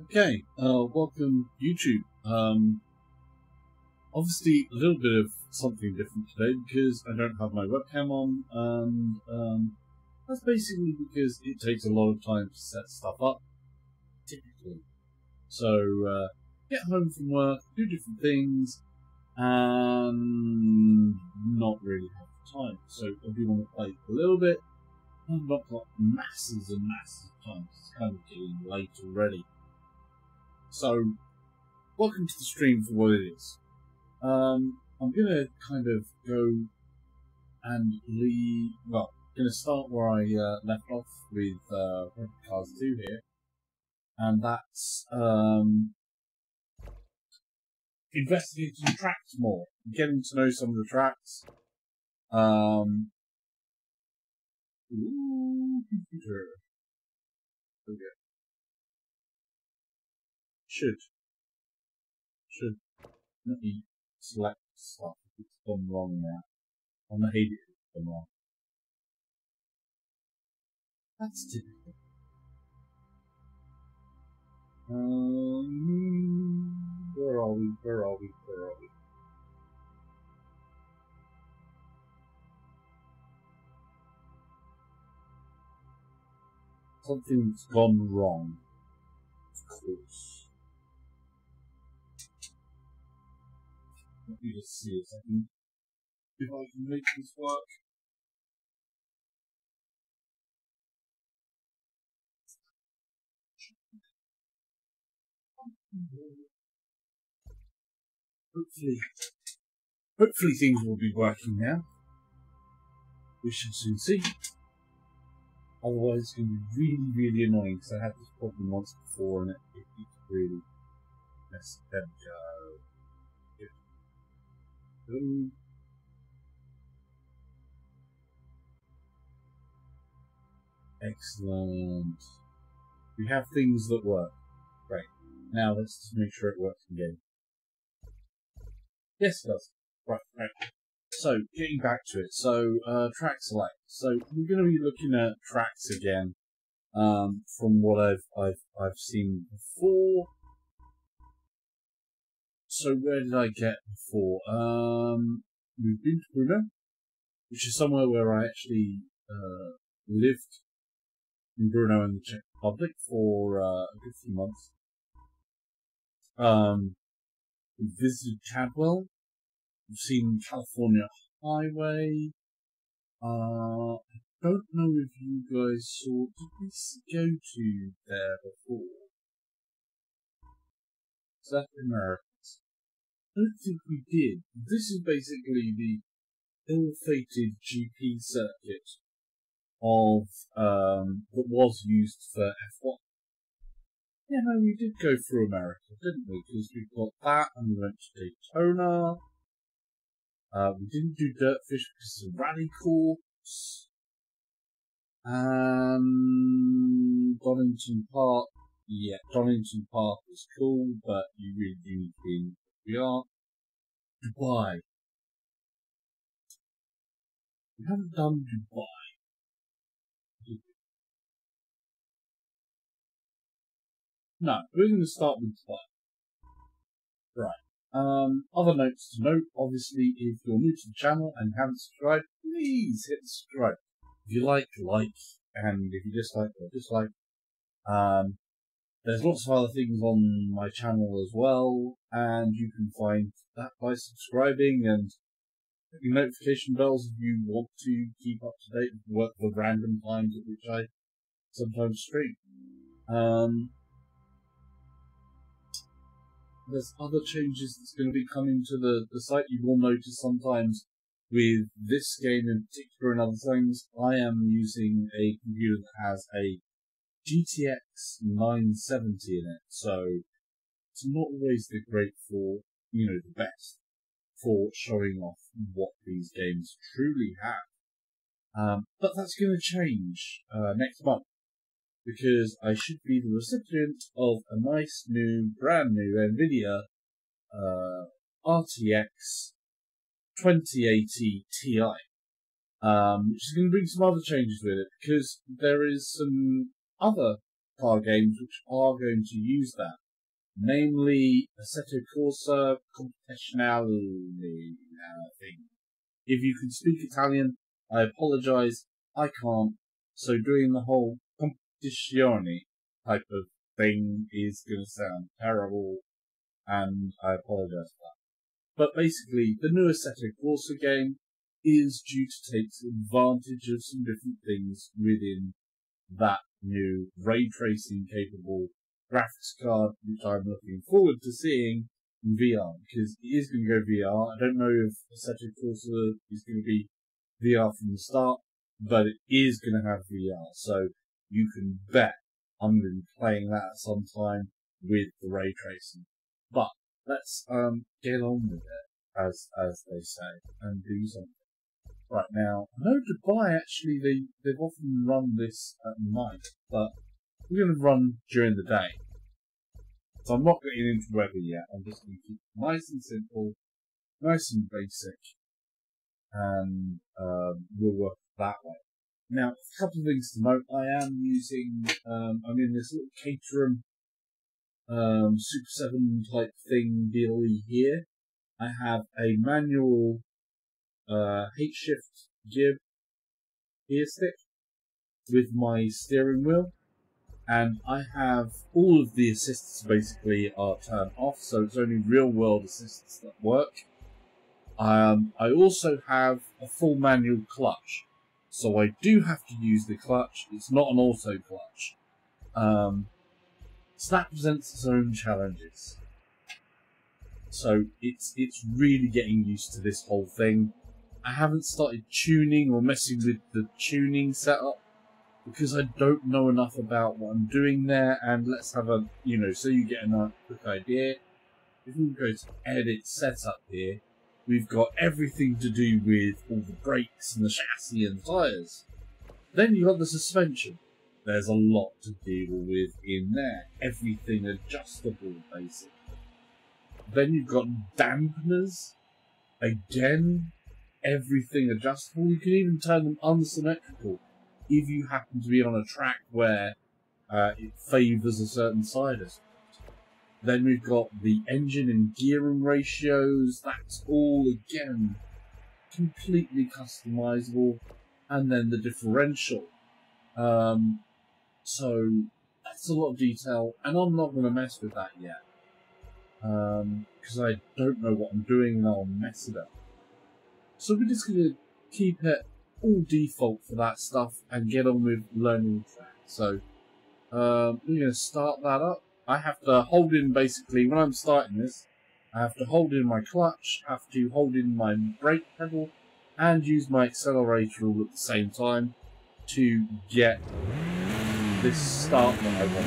Okay, welcome YouTube. Obviously a little bit of something different today because I don't have my webcam on, and that's basically because it takes a lot of time to set stuff up, typically. So, get home from work, do different things, and not really have the time. So I do want to play a little bit. I've not got masses and masses of time. It's kind of getting late already. So, welcome to the stream for what it is. I'm going to kind of go and leave, well, going to start where I left off with Cars 2 here. And that's investigating tracks more, getting to know some of the tracks. Ooh, computer. Okay. Should let me select stuff if it's gone wrong now. I hate it if it's gone wrong. That's typical. Where are we? Something's gone wrong. Of course. Let me just see a second. If I can make this work. Hopefully things will be working now. We shall soon see. Otherwise it's going to be really annoying because I had this problem once before and it's really messed up. Excellent. We have things that work. Right. Now let's just make sure it works in game. Yes, it does. Right. So, getting back to it. So, track select. So, we're going to be looking at tracks again, from what I've seen before. So, where did I get before? We've been to Brno, which is somewhere where I actually, lived in Brno in the Czech Republic for, a good few months. We visited Cadwell. We've seen California Highway. I don't know if you guys saw. Did we go to there before? Is that Americans? I don't think we did. This is basically the ill-fated GP circuit of that was used for F1. Yeah, no, we did go through America, didn't we? Because we've got that, and we went to Daytona. We didn't do Dirtfish because it's a rally course. Donington Park. Yeah, Donington Park is cool, but you really do need to be in VR. Dubai. We haven't done Dubai. No, we're going to start with Dubai. Right. Other notes to note, obviously, if you're new to the channel and haven't subscribed, please hit subscribe. If you like, and if you dislike, dislike. There's lots of other things on my channel as well, and you can find that by subscribing and hitting notification bells if you want to keep up to date with the random times at which I sometimes stream. There's other changes that's going to be coming to the site. You will notice sometimes with this game in particular and other things, I am using a computer that has a GTX 970 in it, so it's not always the great for, the best for showing off what these games truly have. But that's going to change next month, because I should be the recipient of a nice brand new NVIDIA RTX 2080 Ti, which is going to bring some other changes with it, because there is some other car games which are going to use that. Namely, Assetto Corsa Computazionale thing. If you can speak Italian, I apologise, I can't. So doing the whole competizione type of thing is going to sound terrible, and I apologise for that. But basically, the new Assetto Corsa game is due to take advantage of some different things within that new ray tracing capable graphics card, which I'm looking forward to seeing in VR, because it is going to go VR. I don't know if Assetto Corsa is going to be VR from the start, but it is going to have VR, so you can bet I'm going to be playing that at some time with the ray tracing. But let's get on with it, as they say, and do something. Right now, I know Dubai actually they've often run this at night, but we're going to run during the day. So I'm not getting into weather yet. I'm just going to keep it nice and simple, nice and basic, and we'll work that way. Now, a couple of things to note. I am using, I'm in this little Caterham Super 7 type thing deal here. I have a manual H-shift gear stick with my steering wheel, and I have all of the assists basically are turned off, so it's only real world assists that work. I also have a full manual clutch, so I do have to use the clutch. It's not an auto clutch, so that presents its own challenges. So it's really getting used to this whole thing. I haven't started tuning or messing with the tuning setup because I don't know enough about what I'm doing there. And let's have a, so you get a quick idea. If we go to edit setup here, we've got everything to do with all the brakes and the chassis and the tyres. Then you've got the suspension. There's a lot to deal with in there. Everything adjustable, basically. Then you've got dampeners. Again, everything adjustable. You can even turn them unsymmetrical if you happen to be on a track where it favours a certain side. Then we've got the engine and gearing ratios. That's all, again, completely customisable. And then the differential. So that's a lot of detail, and I'm not going to mess with that yet. Because I don't know what I'm doing and I'll mess it up. So we're just going to keep it all default for that stuff and get on with learning the track. So we're going to start that up. I have to hold in, basically, when I'm starting this, I have to hold in my clutch, have to hold in my brake pedal, and use my accelerator all at the same time to get this start that I want.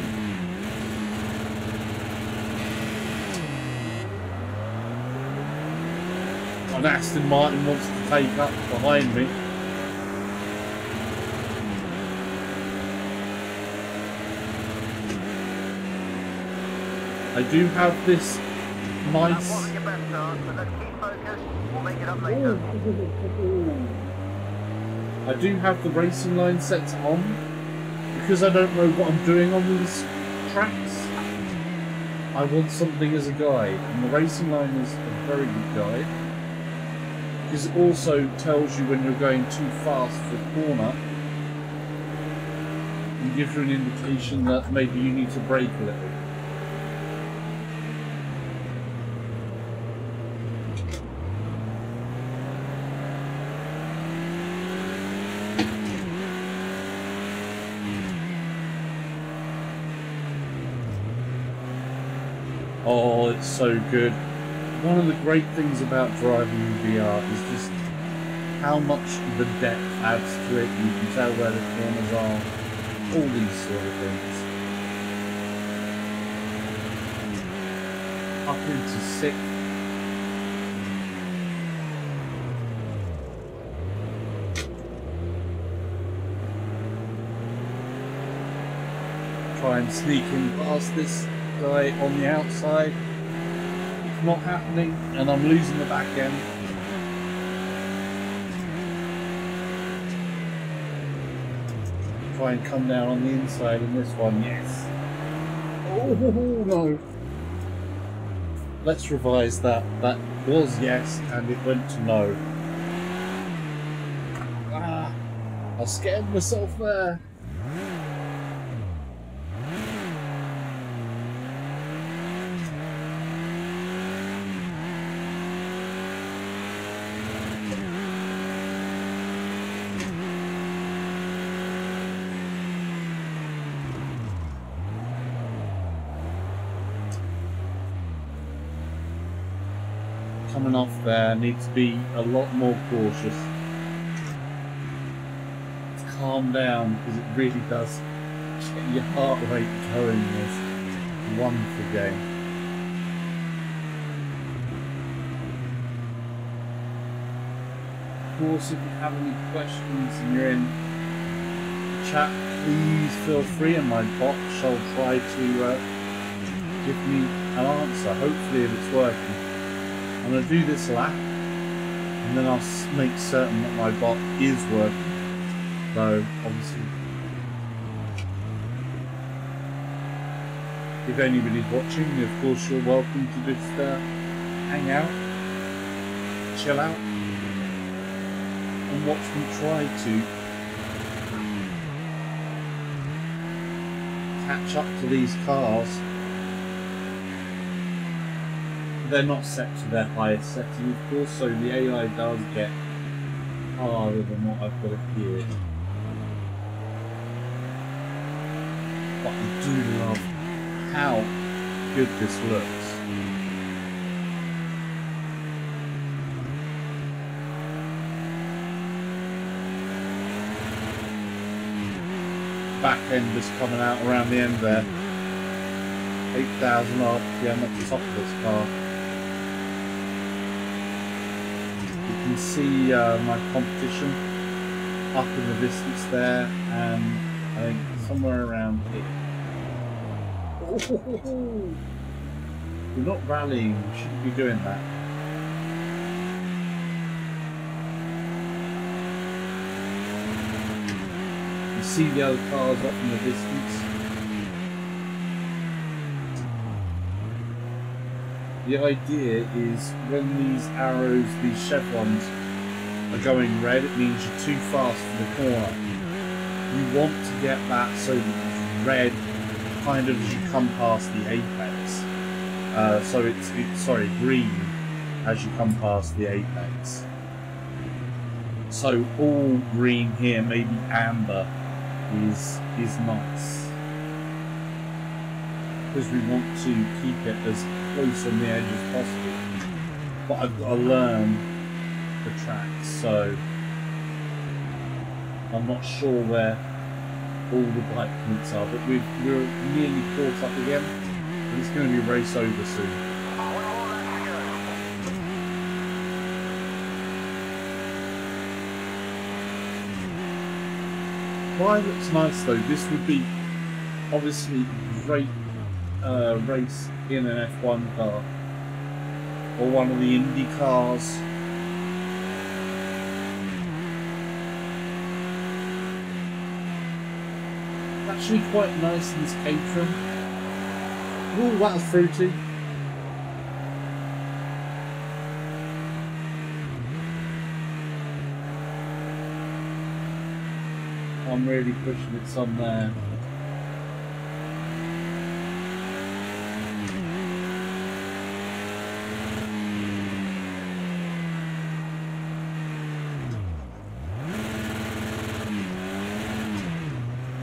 An Aston Martin wants to take up behind me. I do have this nice... I do have the racing line set on. Because I don't know what I'm doing on these tracks, I want something as a guide. And the racing line is a very good guide. Because it also tells you when you're going too fast for a corner. It gives you an indication that maybe you need to brake a little. Oh, it's so good. One of the great things about driving in VR is just how much the depth adds to it. You can tell where the corners are, all these sort of things. Up into 6th. Try and sneak in past this guy on the outside. It's not happening, and I'm losing the back end. try and come down on the inside in this one. Yes. Oh no. Let's revise that. That was yes, and it went to no. Ah, I scared myself there. Coming off there, need to be a lot more cautious. Calm down, because it really does get your heart rate going in this wonderful game. Of course, if you have any questions and you're in the chat, please feel free, and my bot shall try to give me an answer, hopefully if it's working. I'm going to do this lap, and then I'll make certain that my bot is working. So, obviously, if anybody's watching, of course you're welcome to just hang out, chill out, and watch me try to catch up to these cars. They're not set to their highest setting, of course, so the AI does get harder than what I've got it here. But I do love how good this looks. Back end just coming out around the end there. 8,000 RPM at the top of this car. You can see my competition up in the distance there, and I think somewhere around here. Oh, we're not rallying, we shouldn't be doing that. You see the other cars up in the distance. The idea is when these arrows, these chevrons, are going red, it means you're too fast for the corner. You want to get that so that it's red kind of as you come past the apex. So it's green as you come past the apex. So all green here, maybe amber, is nice. Because we want to keep it as close on the edge as possible. But I've got to learn the tracks, so I'm not sure where all the bike points are, but we're nearly caught up again, and it's going to be race over soon. Why looks nice though, this would be obviously a great race in an F1 car or one of the Indy cars. Actually quite nice in this Caterham. Ooh, that was fruity. I'm really pushing it some there.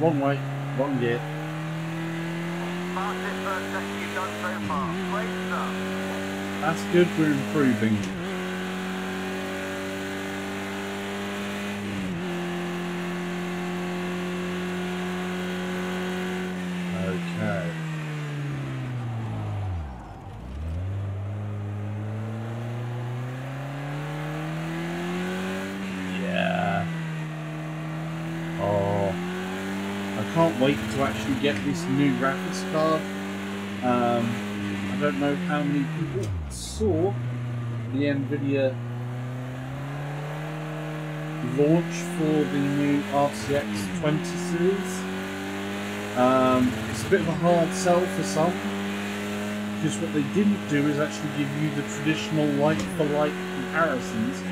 Wrong way, wrong gear. That's good, we're improving. Okay. Yeah. Oh. I can't wait to actually get this new graphics card. I don't know how many people saw the NVIDIA launch for the new RTX 20 series. It's a bit of a hard sell for some, because what they didn't do is actually give you the traditional like-for-like comparisons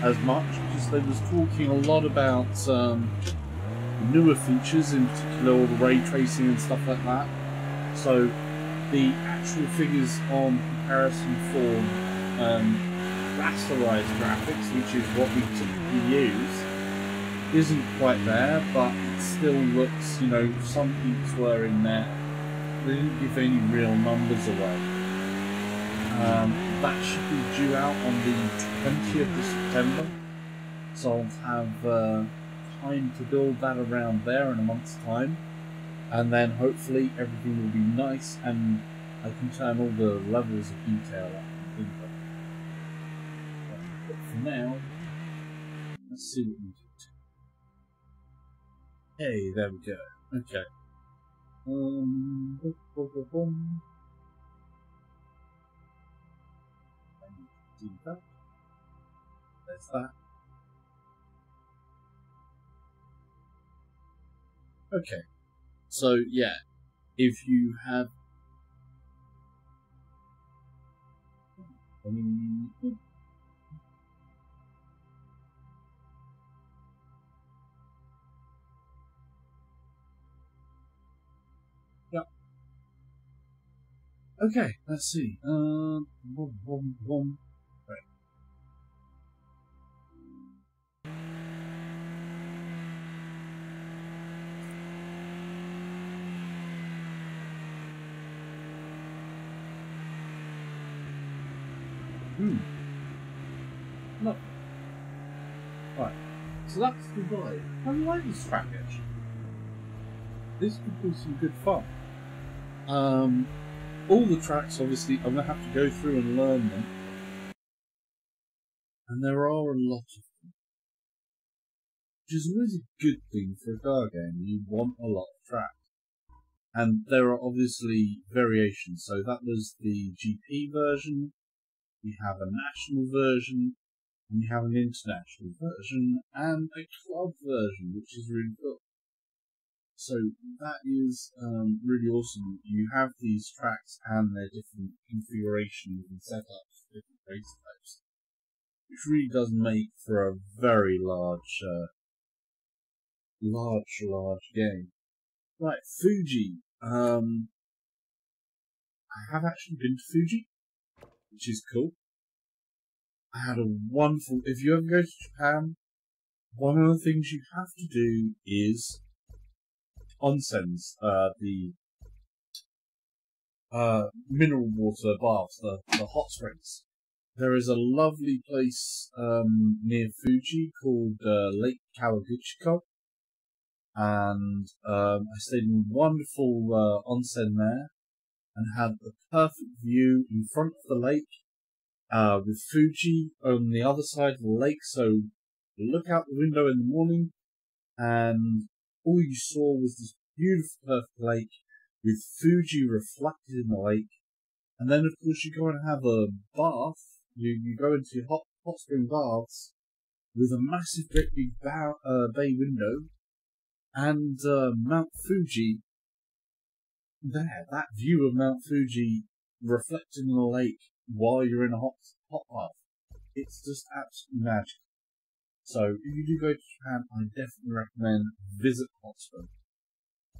as much, because they was talking a lot about newer features, in particular all the ray tracing and stuff like that. So the actual figures on comparison for rasterized graphics, which is what we typically use, isn't quite there, but it still looks, you know, some peaks were in there. They didn't give any real numbers away. That should be due out on the 20th of September, so I'll have time to build that around there in a month's time, and then hopefully everything will be nice and I can turn all the levels of detail up and things like that. But for now, let's see what we do. Hey, there we go. Okay. Boom, boom, boom, boom. Do that. There's that. Okay. So yeah, if you have yeah. Okay, let's see. Boom, boom, boom. Right. No. Right. So that's the vibe. I like this track actually. This could be some good fun. All the tracks, obviously, I'm going to have to go through and learn them. And there are a lot of them. Which is always a good thing for a car game. You want a lot of tracks. And there are obviously variations. So that was the GP version. We have a national version. And we have an international version. And a club version, which is really cool. So that is really awesome. You have these tracks and their different configurations and setups for different race types, which really does make for a very large game. Right, Fuji. I have actually been to Fuji, which is cool. I had a wonderful. If you ever go to Japan, one of the things you have to do is onsens, the mineral water baths, the hot springs. There is a lovely place near Fuji called Lake Kawaguchiko, and I stayed in a wonderful onsen there, and had the perfect view in front of the lake, with Fuji on the other side of the lake. So look out the window in the morning, and all you saw was this beautiful, perfect lake with Fuji reflected in the lake. And then, of course, you go and have a bath. You go into hot spring baths with a massive, great big bay window and Mount Fuji there. That view of Mount Fuji reflected in the lake while you're in a hot bath. It's just absolutely magical. So, if you do go to Japan, I definitely recommend visit hot springs.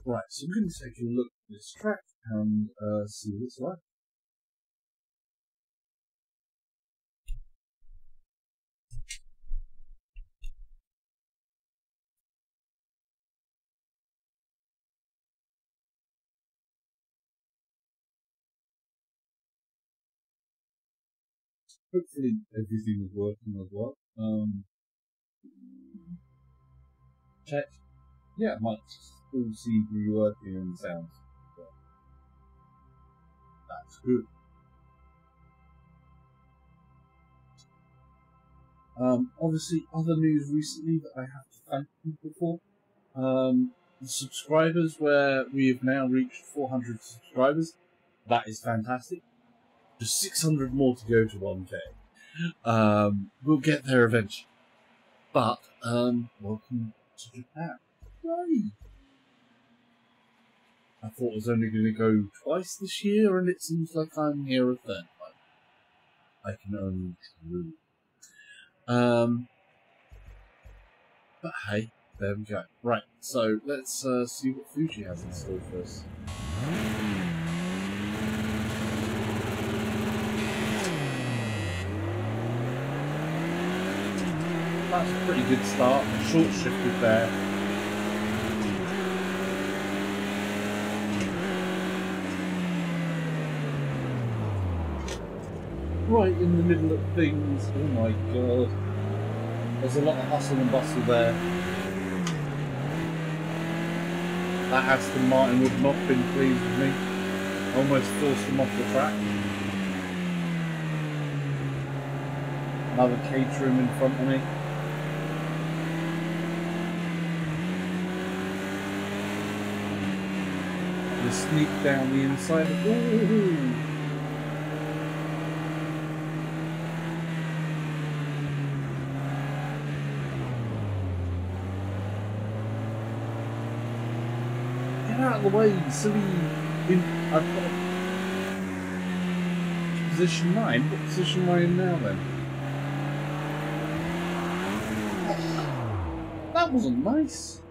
Right, so I'm going to take a look at this track and see what it's like. Hopefully everything is working as well. Check. Yeah, it might still seem to be working in the sounds. But that's good. Obviously, other news recently that I have to thank people for. The subscribers, where we have now reached 400 subscribers. That is fantastic. Just 600 more to go to 1K. We'll get there eventually. But, welcome to Japan. Great! I thought I was only going to go twice this year, and it seems like I'm here a third time. I can only dream. But hey, there we go. Right, so let's see what Fuji has in store for us. That's a pretty good start. Short shifted there. Right in the middle of things. Oh my god. There's a lot of hustle and bustle there. That Aston Martin would not have been pleased with me. Almost forced him off the track. Another Caterham in front of me. The sneak down the inside. Ooh. Get out of the way, silly. I've got position 9. What position am I in now then? That wasn't nice.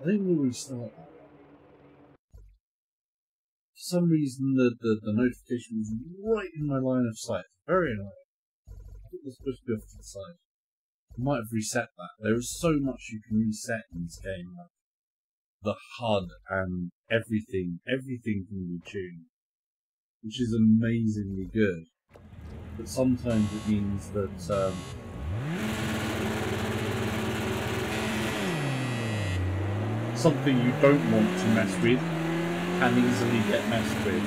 I think we'll restart that. For some reason, the notification was right in my line of sight. Very annoying. I think it's supposed to be off to the side. I might have reset that. There is so much you can reset in this game. Like the HUD and everything can be tuned, which is amazingly good. But sometimes it means that something you don't want to mess with can easily get messed with.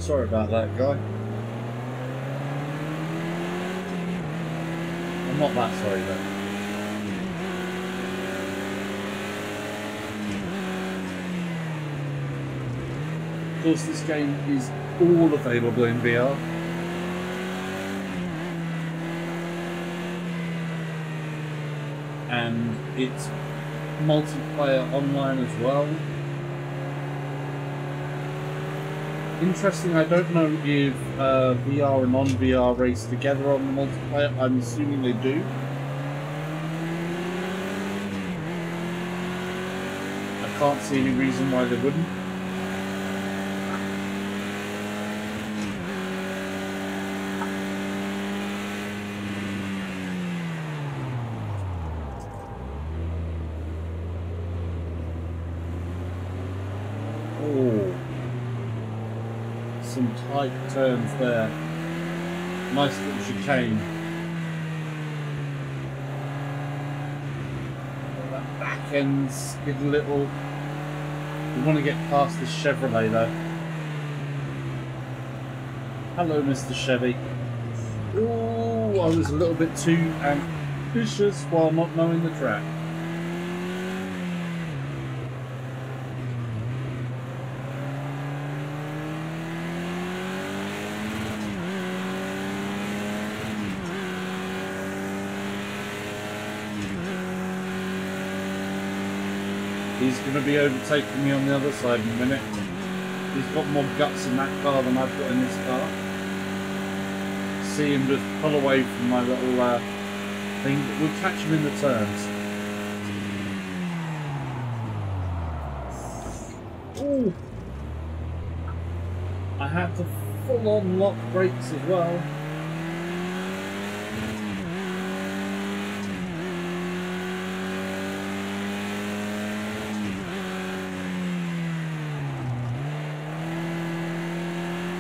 Sorry about that, guy. I'm not that sorry, though. Of course, this game is all available in VR. And it's multiplayer online as well. Interesting, I don't know if VR and non-VR race together on the multiplayer. I'm assuming they do. I can't see any reason why they wouldn't. Some tight turns there. Nice little chicane. That back end skid a little. We want to get past this Chevrolet though. Hello, Mr. Chevy. Ooh, I was a little bit too ambitious while not knowing the track. He's going to be overtaking me on the other side in a minute. He's got more guts in that car than I've got in this car. See him just pull away from my little thing, but we'll catch him in the turns. Ooh! I had to full on lock brakes as well.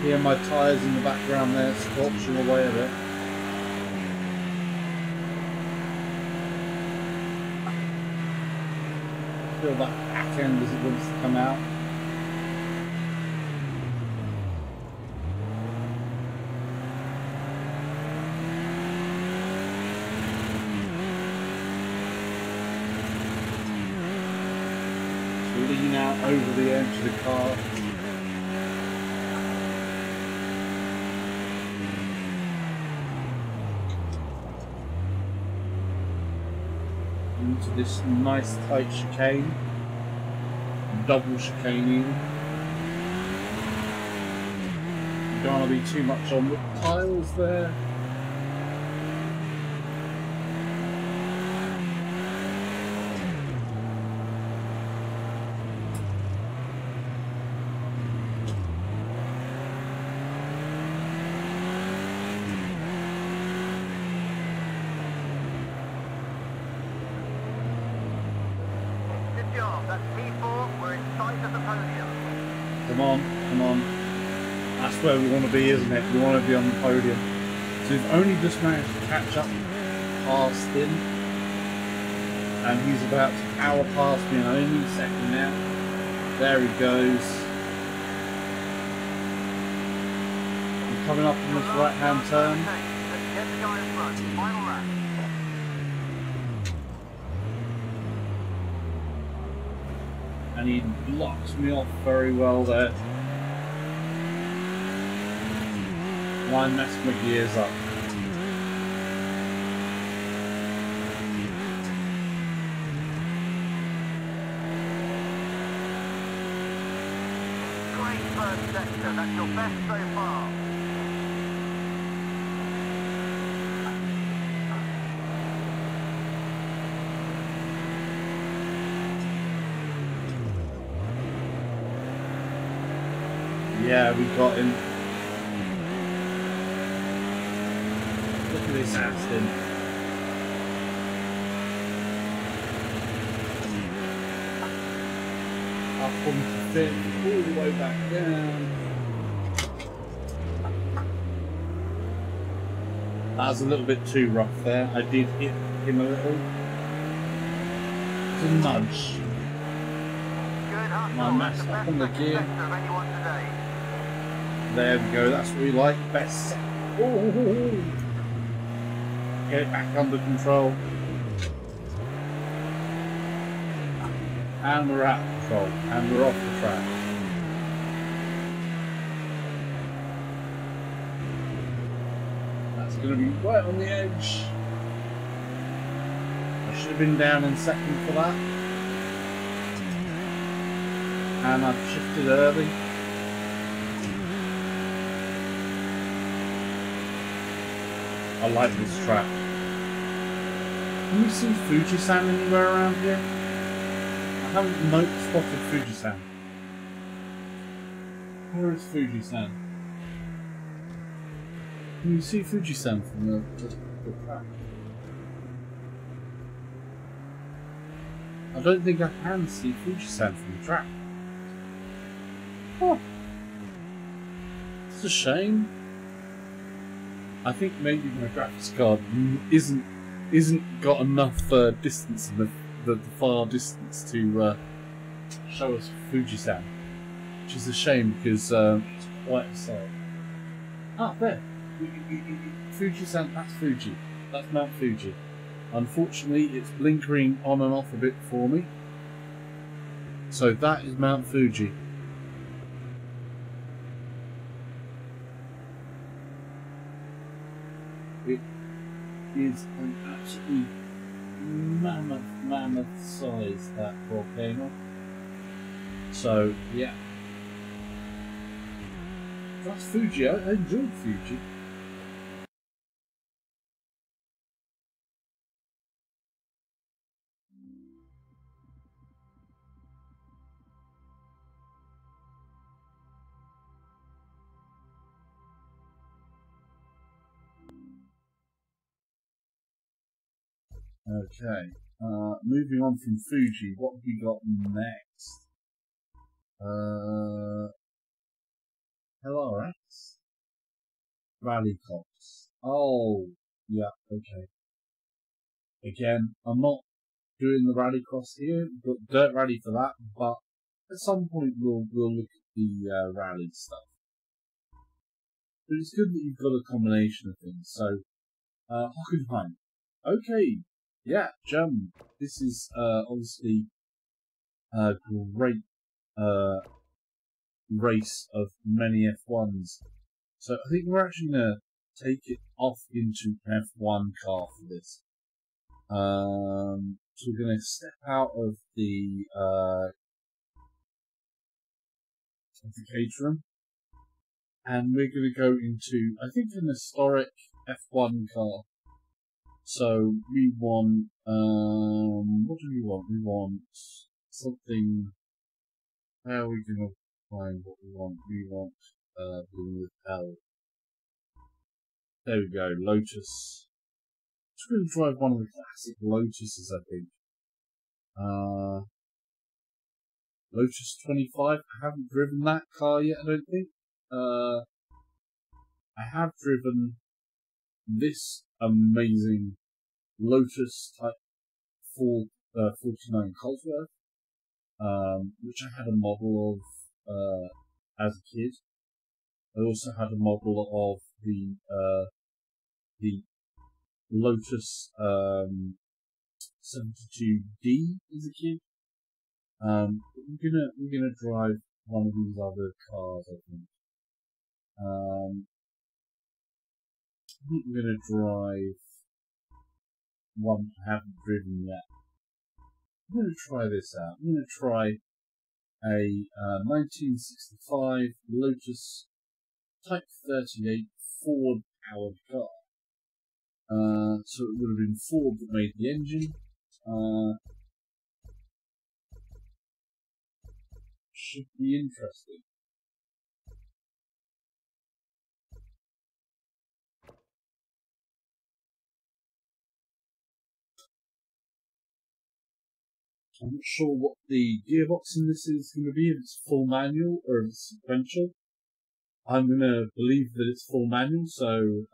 Hear my tyres in the background there scorching away a bit. Feel that back end as it wants to come out. To lean out over the edge of the car. into this nice tight chicane, double chicaning. You don't want to be too much on the tiles there. That's P4, we're in sight of the podium. Come on, come on. That's where we want to be, isn't it? We want to be on the podium. So we've only just managed to catch up past him. And he's about to power past me in only a second now. There he goes. I'm coming up on this right-hand turn. Let's get the guy in front. Final lap. And he blocks me off very well there. Why mess my gears up? Great first sector, that's your best so far. Yeah, we got him. Look at this Aston. Up on the fin, all the way back down. That was a little bit too rough there. I did hit him a little. It's a nudge. Good hustle. I messed up on the gear. Of anyone today. There we go, that's what we like. Best. Ooh. Get it back under control. And we're out of control. And we're off the track. That's going to be right on the edge. I should have been down in second for that. And I've shifted early. I like this track. Can you see Fuji-san anywhere around here? I haven't spotted Fuji-san. Where is Fuji-san? Can you see Fuji-san from the track? I don't think I can see Fuji-san from the track. Oh. It's a shame. I think maybe my graphics card isn't got enough distance in the far distance to show us Fuji-san, which is a shame because it's quite a sight. Ah, there, Fuji-san. That's Fuji. That's Mount Fuji. Unfortunately, it's blinkering on and off a bit for me. So that is Mount Fuji. It is an absolutely mammoth size, that volcano. So, yeah. That's Fuji. I enjoyed Fuji. Okay, moving on from Fuji, what have we got next? LRX? Rally Cops. Oh, yeah, okay. Again, I'm not doing the Rallycross here, we've got Dirt Rally for that, but at some point we'll look at the rally stuff. But it's good that you've got a combination of things, so, Hockenheim. Okay. Yeah, German. This is obviously a great race of many F1s. So I think we're actually going to take it off into an F1 car for this. So we're going to step out of the cage room, and we're going to go into, I think, an historic F1 car. So we want, what do we want? We want something. How are we going to find what we want? We want being with L. There we go, Lotus. Just going to drive one of the classic Lotuses, I think. Lotus 25. I haven't driven that car yet, I don't think. I have driven this amazing Lotus Type 49 Cosworth, which I had a model of as a kid. I also had a model of the Lotus 72D as a kid. We're gonna drive one of these other cars, I think. I think we're gonna drive one I haven't driven yet. I'm gonna try this out. I'm gonna try a 1965 Lotus Type 38 Ford powered car. So it would have been Ford that made the engine. Should be interesting. I'm not sure what the gearbox in this is going to be, if it's full manual or if it's sequential. I'm going to believe that it's full manual, so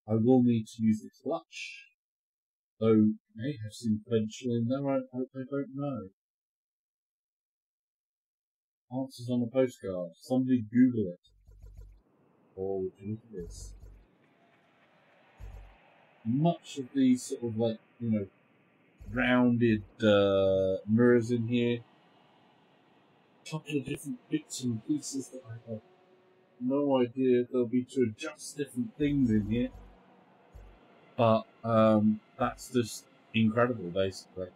I will need to use the clutch. Though it may have sequential in there, I don't know. Answers on a postcard. Somebody Google it. Or would you look at this? Much of these sort of like, you know, rounded mirrors in here. A couple of different bits and pieces that I have no idea there'll be to adjust different things in here. But that's just incredible, basically.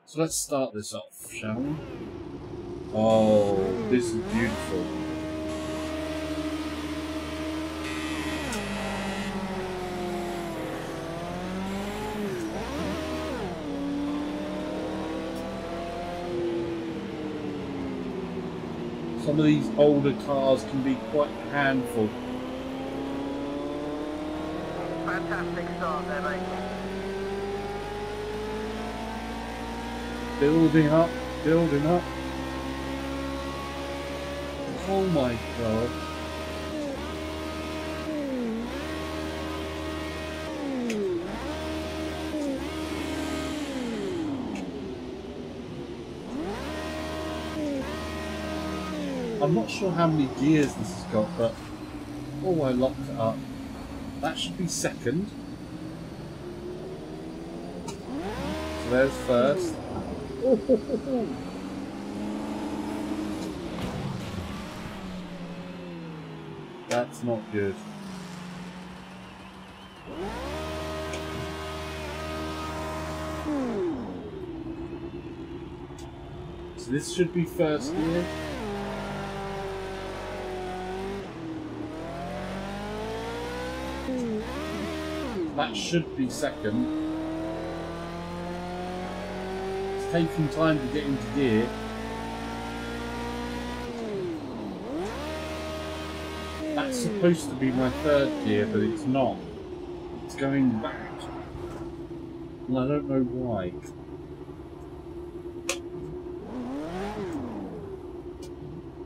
So let's start this off, shall we? Oh, this is beautiful. Some of these older cars can be quite a handful. Fantastic start there, mate. Building up, building up. Oh my god. I'm not sure how many gears this has got, but oh, I locked it up. That should be second. So there's first. That's not good. So this should be first gear. That should be second. It's taking time to get into gear. That's supposed to be my third gear, but it's not. It's going back. And I don't know why.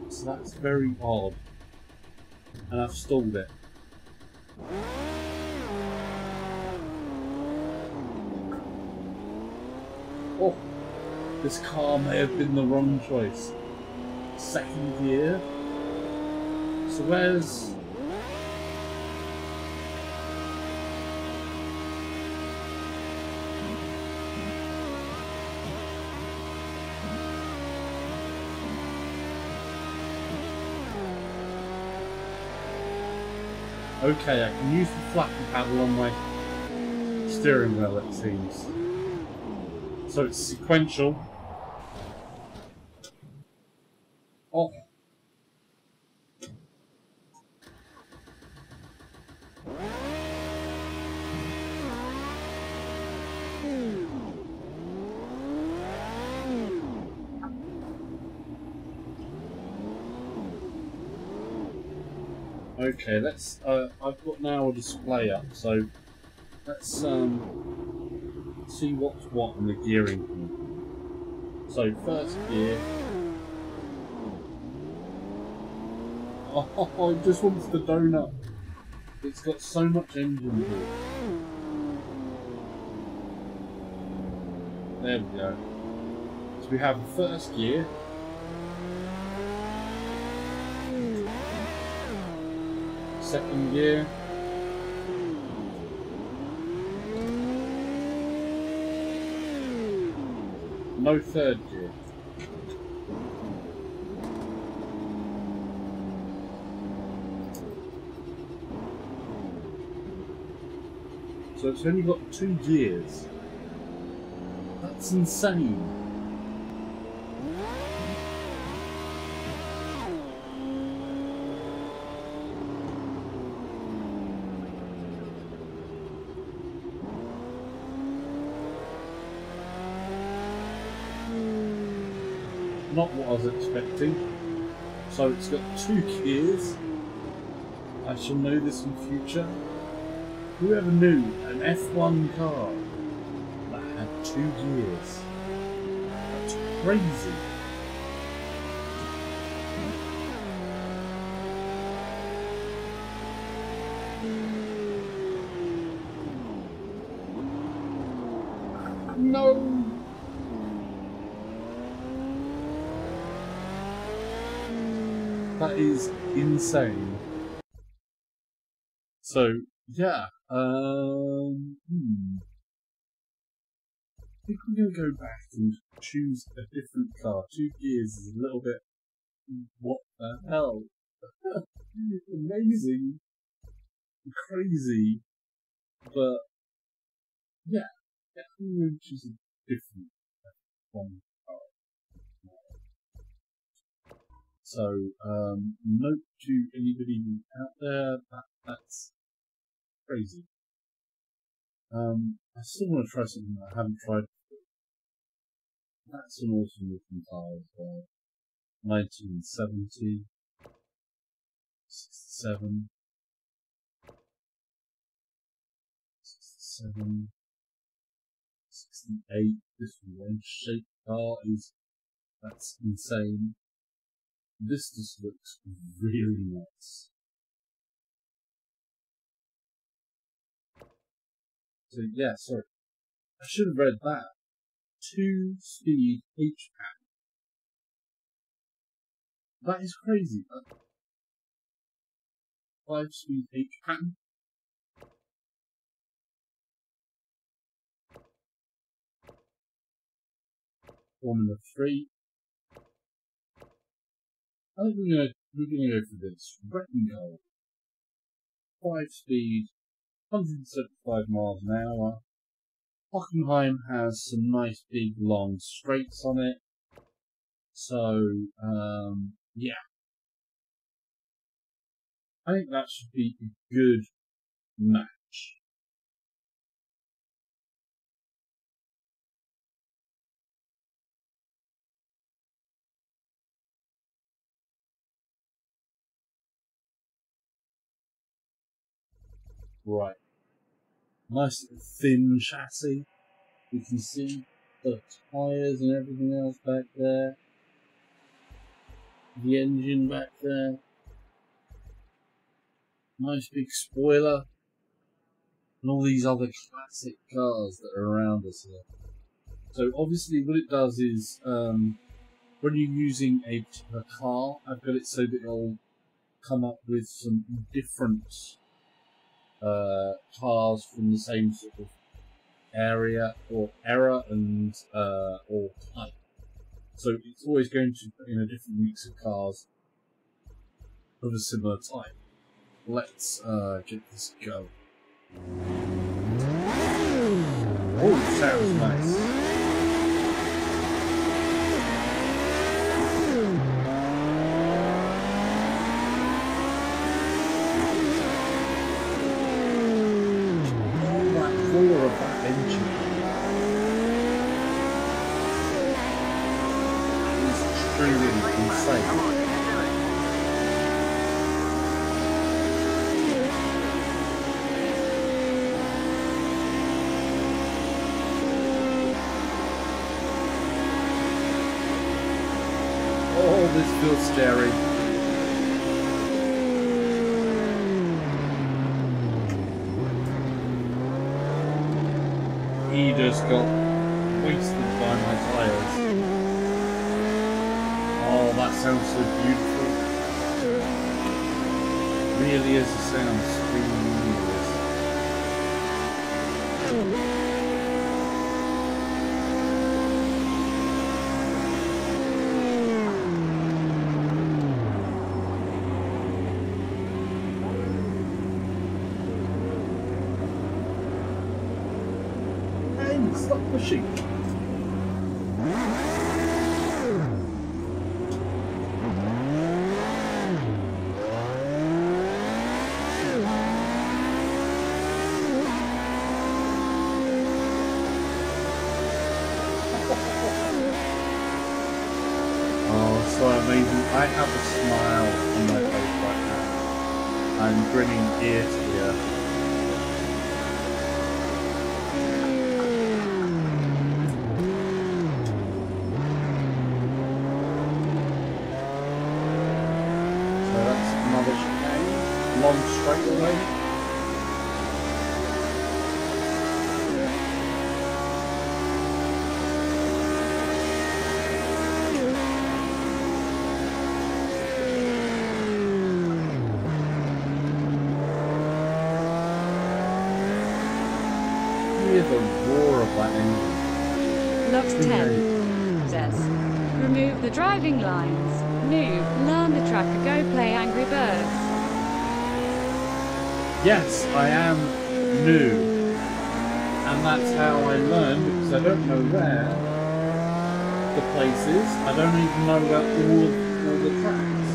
So that's very odd. And I've stalled it. Oh, this car may have been the wrong choice. Second gear. So where's... Okay, I can use the flappy paddle on my steering wheel, it seems. So it's sequential. Oh. Okay, let's. I've got now a display up, so let's see what's what in the gearing. So first gear. Oh, it just wants the donut. It's got so much engine to it. There we go. So we have the first gear. Second gear. No third gear. So it's only got 2 gears. That's insane. Not what I was expecting. So it's got 2 gears. I shall know this in future. Whoever knew an F1 car that had 2 gears? That's crazy. No! That is insane. So, yeah. I think I'm going to go back and choose a different car. 2 gears is a little bit... What the hell? Amazing. Crazy. But, yeah. I'm going to choose a different one car. So, note to anybody out there, that's crazy. I still want to try something that I haven't tried before. That's an awesome looking car as well. 1970, 67, 67, 68. This wedge-shaped car that's insane. This just looks really nice. So yeah, sorry. I should have read that. 2-speed H-pack. That is crazy. 5-speed H-pack. Formula 3. I think we're gonna go for this. Red and gold. 5-speed, 175 miles an hour. Hockenheim has some nice big long straights on it. So, yeah. I think that should be a good match. Right. Nice thin chassis. You can see the tyres and everything else back there. The engine back there. Nice big spoiler. And all these other classic cars that are around us here. So obviously what it does is, when you're using a particular car, I've got it so that it'll come up with some different cars from the same sort of area or era and or type. So it's always going to put in a different mix of cars of a similar type. Let's get this going. Oh, sounds nice. Oh, that roar of that engine is truly insane. Oh, this feels scary. He just got wasted by my tires. Oh, that sounds so beautiful. Really is a sound, screaming ears. Stop pushing. Oh, so amazing. I have a smile on my face right now. I'm grinning ear to ear. Long straightaway. Hear the roar of that engine. Logs 10 says, remove the driving lines. Noob, learn the tracker, go play Angry Birds. Yes, I am new, and that's how I learn, because I don't know where the place is. I don't even know about all the tracks.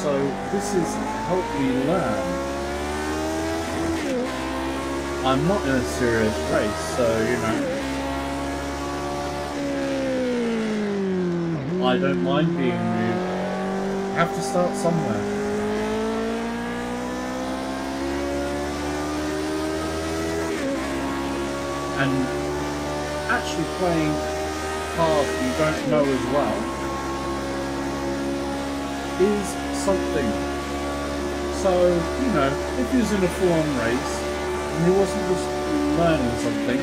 So this is to help me learn. I'm not in a serious race, so you know, I don't mind being new. I have to start somewhere. And actually playing cars you don't know as well is something. So, you know, if he was in a full-on race and he wasn't just learning something,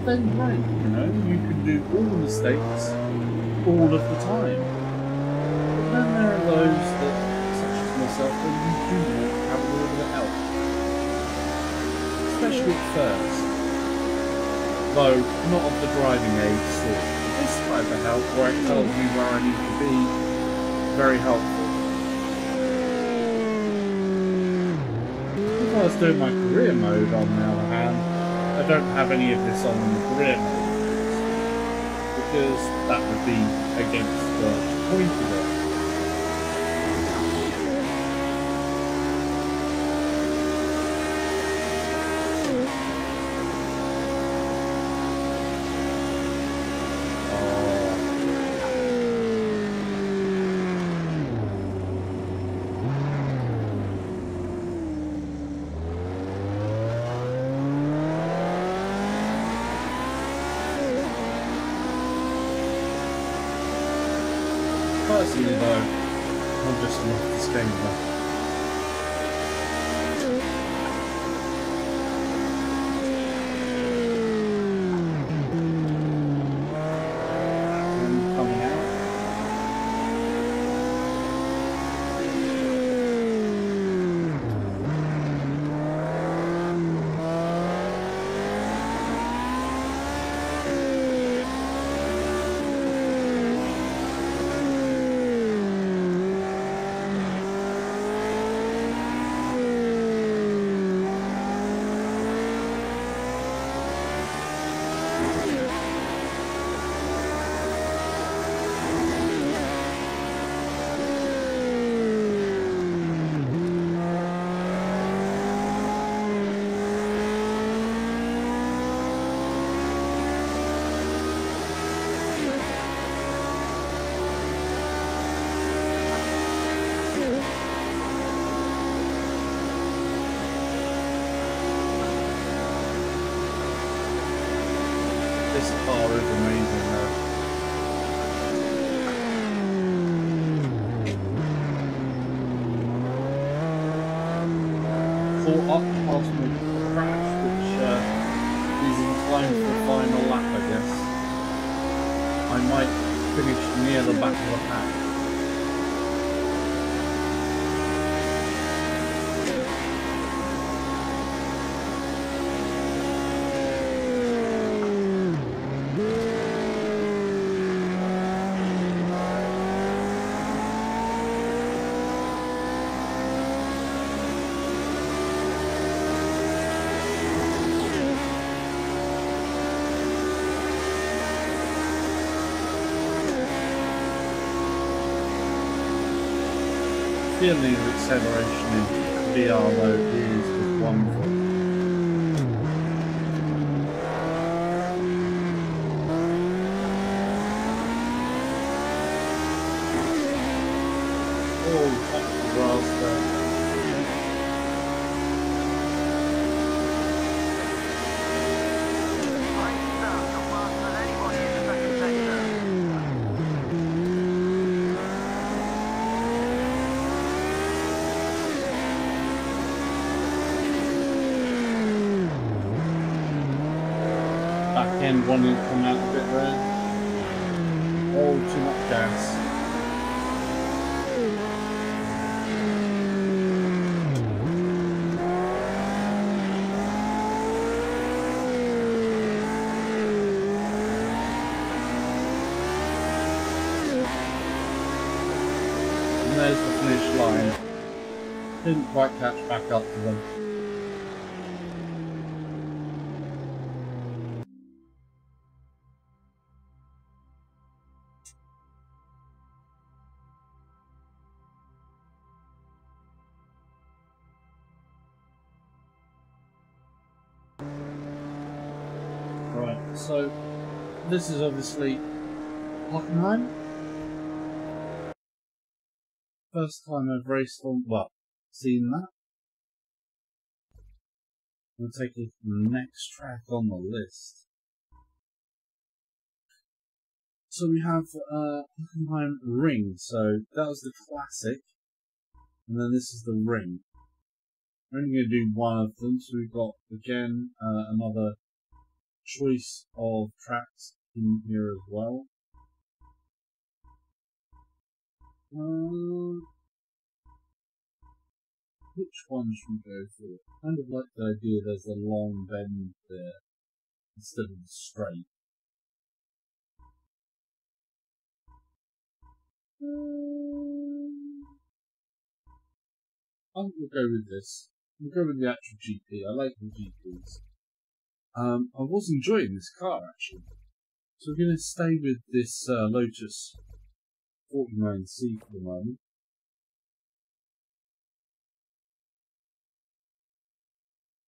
then great, you know, you can do all the mistakes all of the time. But then there are those that, such as myself, that you do have a little bit of help. Especially at first, though not of the driving age sort. This type of help where it tells me where I need to be, very helpful. If I was doing my career mode on the other hand, I don't have any of this on the career mode, because that would be against the point of it. Personally though, I'm just love this game though. Coming out. This car is amazing though. Caught up past my crash, which is in time for the final lap, I guess. I might finish near the back of the pack. Feeling of acceleration in VR though is wonderful. Oh, that's the grass there. Back end wanting to come out a bit there. Oh, too much gas. And there's the finish line. Didn't quite catch back up to them. Right, so this is obviously Hockenheim. First time I've raced on, well, seen that. We'll take it to the next track on the list. So we have Hockenheim Ring, so that was the classic, and then this is the Ring. We're only going to do one of them, so we've got, again, another choice of tracks in here as well. Which one should we go for? Kind of like the idea there's a long bend there instead of the straight. I think we'll go with this. We'll go with the actual GP. I like the GPs. I was enjoying this car actually. So we're going to stay with this Lotus 49C for the moment.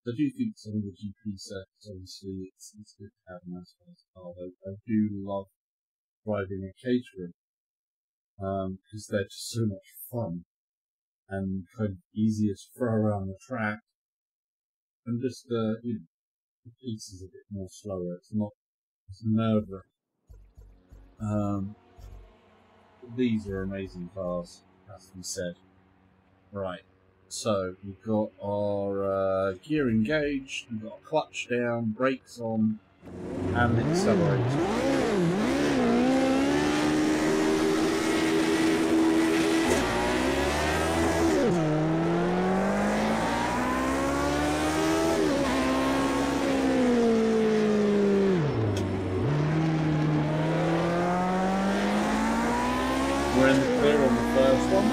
I do think some of the GP sets, obviously, it's good to have a nice car. I do love driving a caterer because they're just so much fun and kind of easier to throw around the track, and just you know, the pace is a bit more slower. It's not as nerve-wracking. These are amazing cars, has to be said. Right. So, we've got our gear engaged, we've got clutch down, brakes on, and the accelerator. We're in the clear on the first one.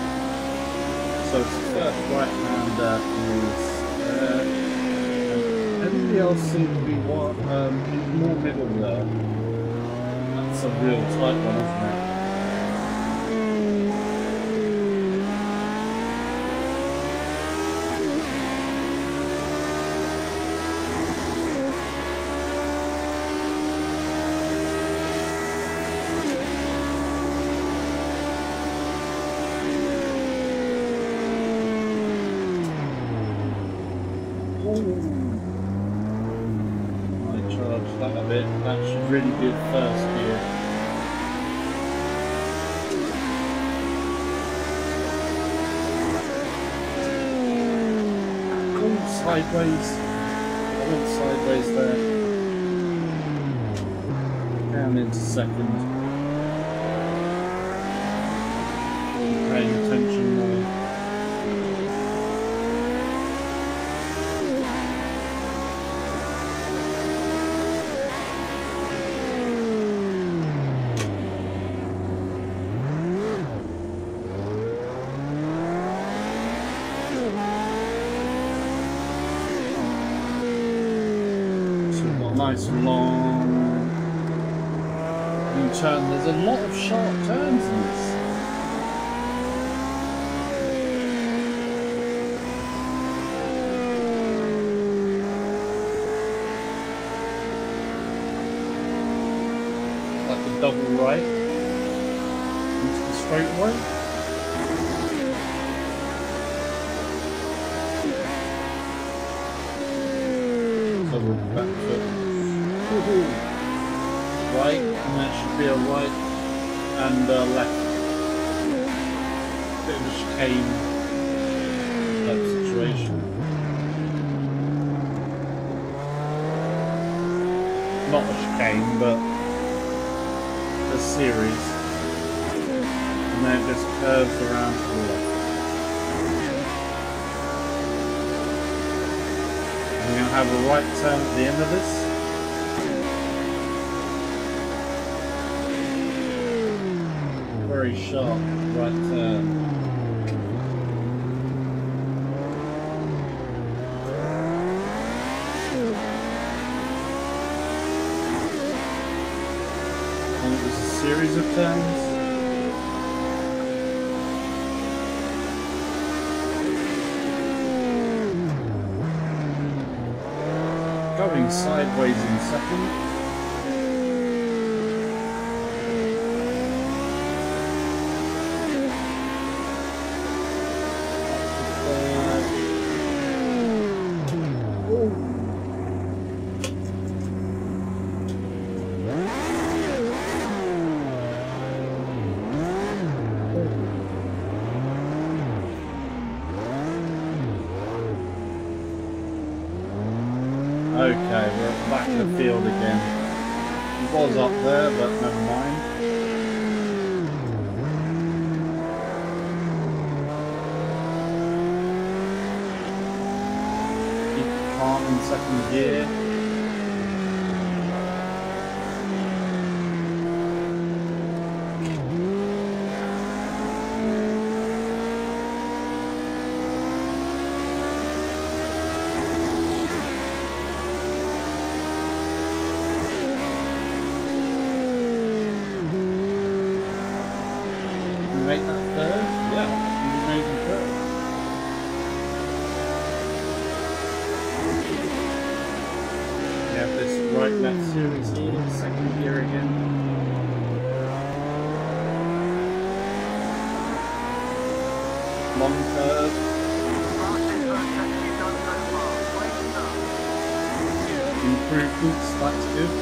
So it's the first right-hander is everybody else seems to be more middle there. That's a real tight one, isn't it? I charged that a bit, that should really good first gear. Oh, sideways. I went sideways there. Down into second. Paying attention more. Nice and long U-turn. There's a lot of sharp turns in this. Like a double right into the straightaway. Double back foot. Right, and that should be a right and a left. Bit of a chicane type situation. Not a chicane, but a series. And then it just curves around to the left. We're going to have a right turn at the end of this. Very sharp right turn. And it was a series of turns. Going sideways in second. Okay, we're at the back of the field again. It was up there, but never mind. Keep it calm in second gear. Make that third? Yeah, you made it third. We have this right left series here, second gear again. Long curve. Improvements, that's good.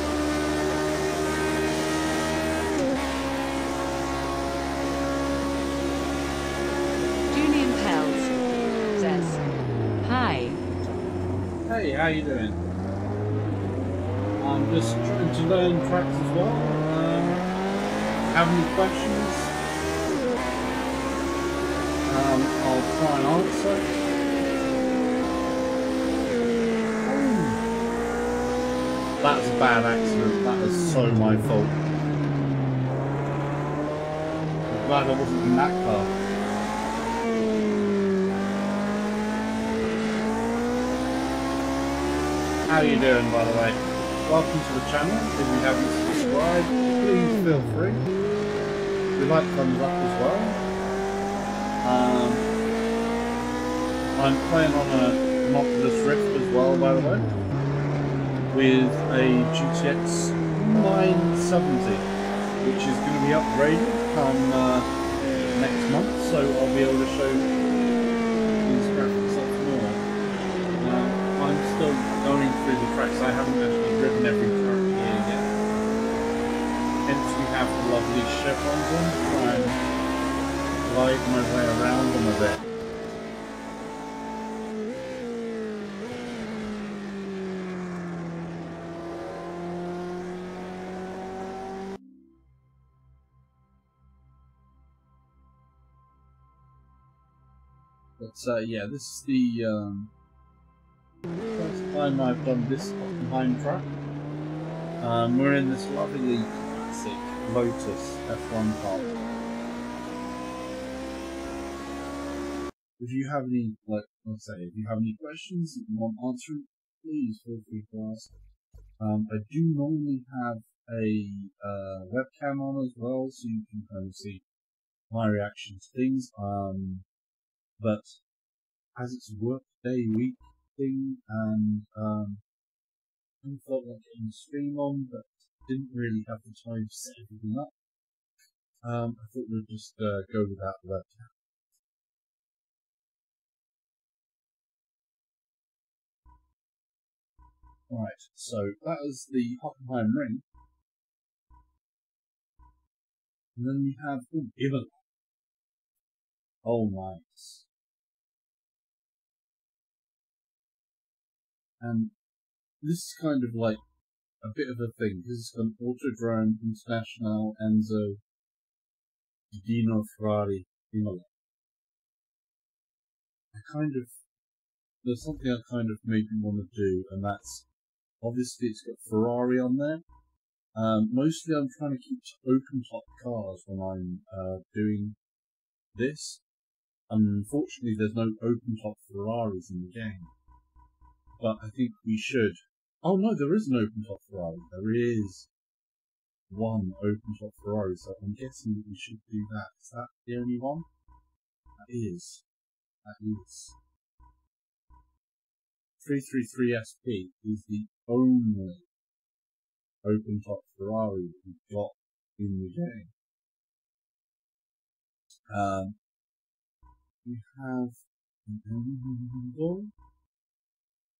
Hi. Hey, how you doing? I'm just trying to learn tracks as well. Have any questions? I'll try and answer. That's a bad accident. That is so my fault. I'm glad I wasn't in that car. How are you doing, by the way? Welcome to the channel. If you haven't subscribed, please feel free. We like thumbs up as well. I'm playing on an Oculus Rift as well, by the way, with a GTX 970, which is going to be upgraded come next month, so I'll be able to show these graphics up more. I'm still going through the tracks. I haven't actually driven every track here yet. these chevrons on to try and glide my way around them a bit. But yeah, this is the first time I've done this Hockenheim track. We're in this lovely classic Lotus F1 car. If you have any, if you have any questions that you want answering, please feel free to ask. I do normally have a webcam on as well, so you can kind of see my reaction to things. But as it's a work day week thing, and I felt like getting a stream on, but didn't really have the time to set everything up. I thought we'd just go without the webcam. Right, so that was the Hockenheim ring. And then we have Imola. Oh, nice. And this is kind of like a bit of a thing, because it's got Autodrome International Enzo Dino Ferrari Imola. There's something I kind of maybe want to do, and that's, obviously it's got Ferrari on there. Mostly I'm trying to keep open top cars when I'm doing this. Unfortunately there's no open top Ferraris in the game. But I think we should. Oh no, there is an open top Ferrari. There is one open top Ferrari, so I'm guessing that we should do that. Is that the only one? That is. 333 SP is the only open top Ferrari that we've got in the game. We have Enzo.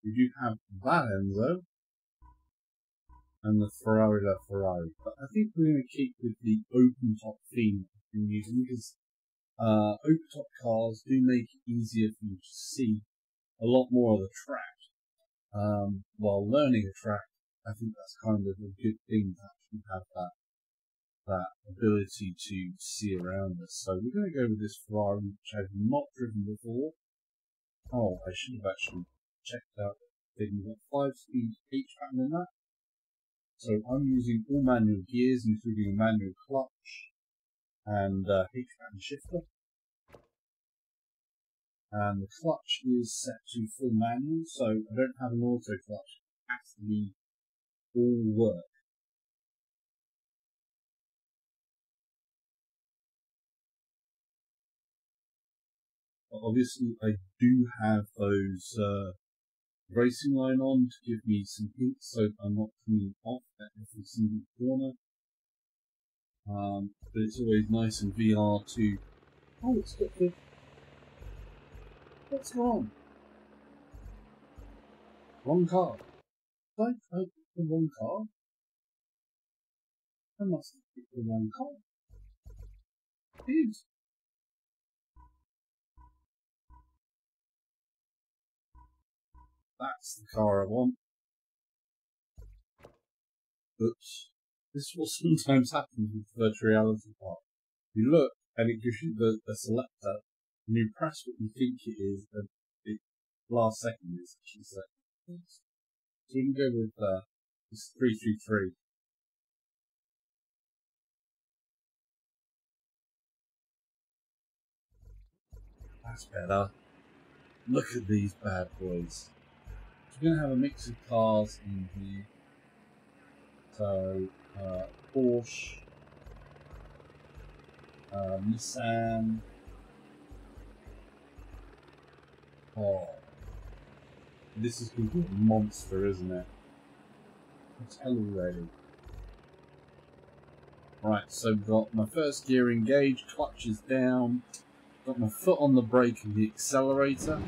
We do have that Enzo. And the Ferrari La Ferrari. But I think we're going to keep with the open top theme that we've been using, because open top cars do make it easier for you to see a lot more of the track. While learning a track, I think that's kind of a good thing to actually have that ability to see around us. So we're going to go with this Ferrari, which I've not driven before. Oh, I should have actually checked out the thing. We've got 5-speed H-pattern in that. So I'm using all manual gears, including a manual clutch and H-pattern shifter. And the clutch is set to full manual, so I don't have an auto clutch. It has to be all work. But obviously I do have those racing line on to give me some hints so I'm not coming off at every single corner. But it's always nice in VR to... Oh, it's got the... What's wrong? Wrong car. Did I pick the wrong car? I must have picked the wrong car. Dude. That's the car I want. Oops. This is what sometimes happens with virtual reality part. You look, and it gives you the selector, and you press what you think it is, and the last second is actually selected. So we can go with this 333. That's better. Look at these bad boys. So we're going to have a mix of cars in here. So, Porsche, Nissan. Oh, this is going to be a monster, isn't it? It's hell ready. Right, so we've got my first gear engaged, clutch is down, got my foot on the brake and the accelerator.